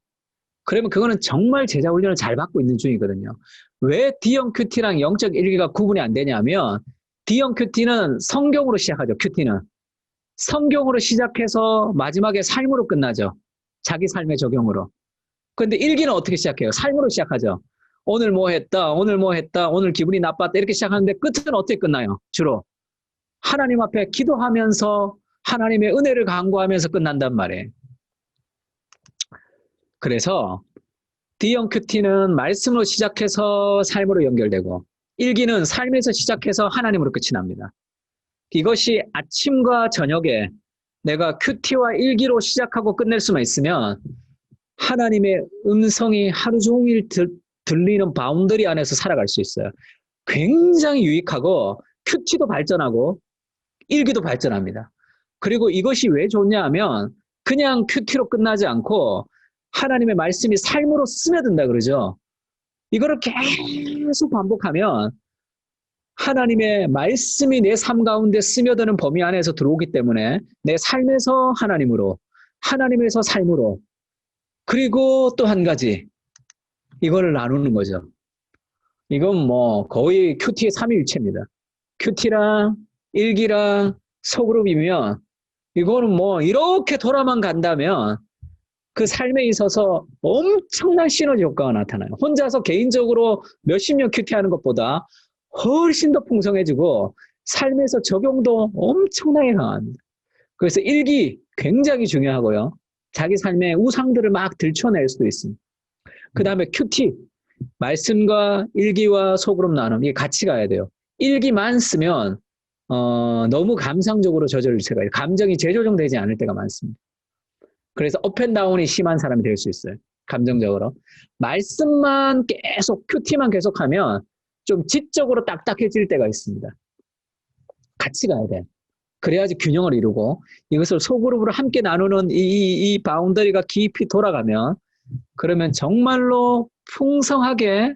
그러면 그거는 정말 제자 훈련을 잘 받고 있는 중이거든요. 왜 D형 큐티랑 영적 일기가 구분이 안 되냐면 D형 큐티는 성경으로 시작하죠. 큐티는. 성경으로 시작해서 마지막에 삶으로 끝나죠. 자기 삶의 적용으로. 그런데 일기는 어떻게 시작해요? 삶으로 시작하죠. 오늘 뭐 했다, 오늘 뭐 했다, 오늘 기분이 나빴다 이렇게 시작하는데 끝은 어떻게 끝나요? 주로. 하나님 앞에 기도하면서 하나님의 은혜를 간구하면서 끝난단 말이에요. 그래서 D형 큐티는 말씀으로 시작해서 삶으로 연결되고 일기는 삶에서 시작해서 하나님으로 끝이 납니다. 이것이 아침과 저녁에 내가 큐티와 일기로 시작하고 끝낼 수만 있으면 하나님의 음성이 하루 종일 들리는 바운더리 안에서 살아갈 수 있어요. 굉장히 유익하고 큐티도 발전하고 일기도 발전합니다. 그리고 이것이 왜 좋냐 하면 그냥 큐티로 끝나지 않고 하나님의 말씀이 삶으로 스며든다 그러죠. 이거를 계속 반복하면 하나님의 말씀이 내 삶 가운데 스며드는 범위 안에서 들어오기 때문에 내 삶에서 하나님으로, 하나님에서 삶으로, 그리고 또 한 가지 이거를 나누는 거죠. 이건 뭐 거의 큐티의 삼위일체입니다. 큐티랑 일기랑 소그룹이면 이거는 뭐 이렇게 돌아만 간다면 그 삶에 있어서 엄청난 시너지 효과가 나타나요. 혼자서 개인적으로 몇십 년 큐티하는 것보다 훨씬 더 풍성해지고 삶에서 적용도 엄청나게 강합니다. 그래서 일기 굉장히 중요하고요. 자기 삶의 우상들을 막 들춰낼 수도 있습니다. 그 다음에 큐티, 말씀과 일기와 소그룹 나눔, 이게 같이 가야 돼요. 일기만 쓰면 너무 감상적으로 젖을 때가 있어요. 감정이 재조정되지 않을 때가 많습니다. 그래서 업앤다운이 심한 사람이 될 수 있어요. 감정적으로. 말씀만 계속, 큐티만 계속하면 좀 지적으로 딱딱해질 때가 있습니다. 같이 가야 돼요. 그래야지 균형을 이루고 이것을 소그룹으로 함께 나누는 이 바운더리가 깊이 돌아가면 그러면 정말로 풍성하게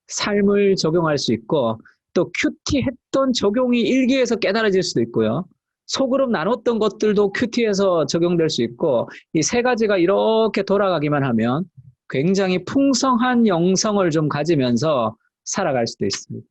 삶을 적용할 수 있고 또 큐티했던 적용이 일기에서 깨달아질 수도 있고요. 소그룹 나눴던 것들도 큐티에서 적용될 수 있고 이 세 가지가 이렇게 돌아가기만 하면 굉장히 풍성한 영성을 좀 가지면서 살아갈 수도 있습니다.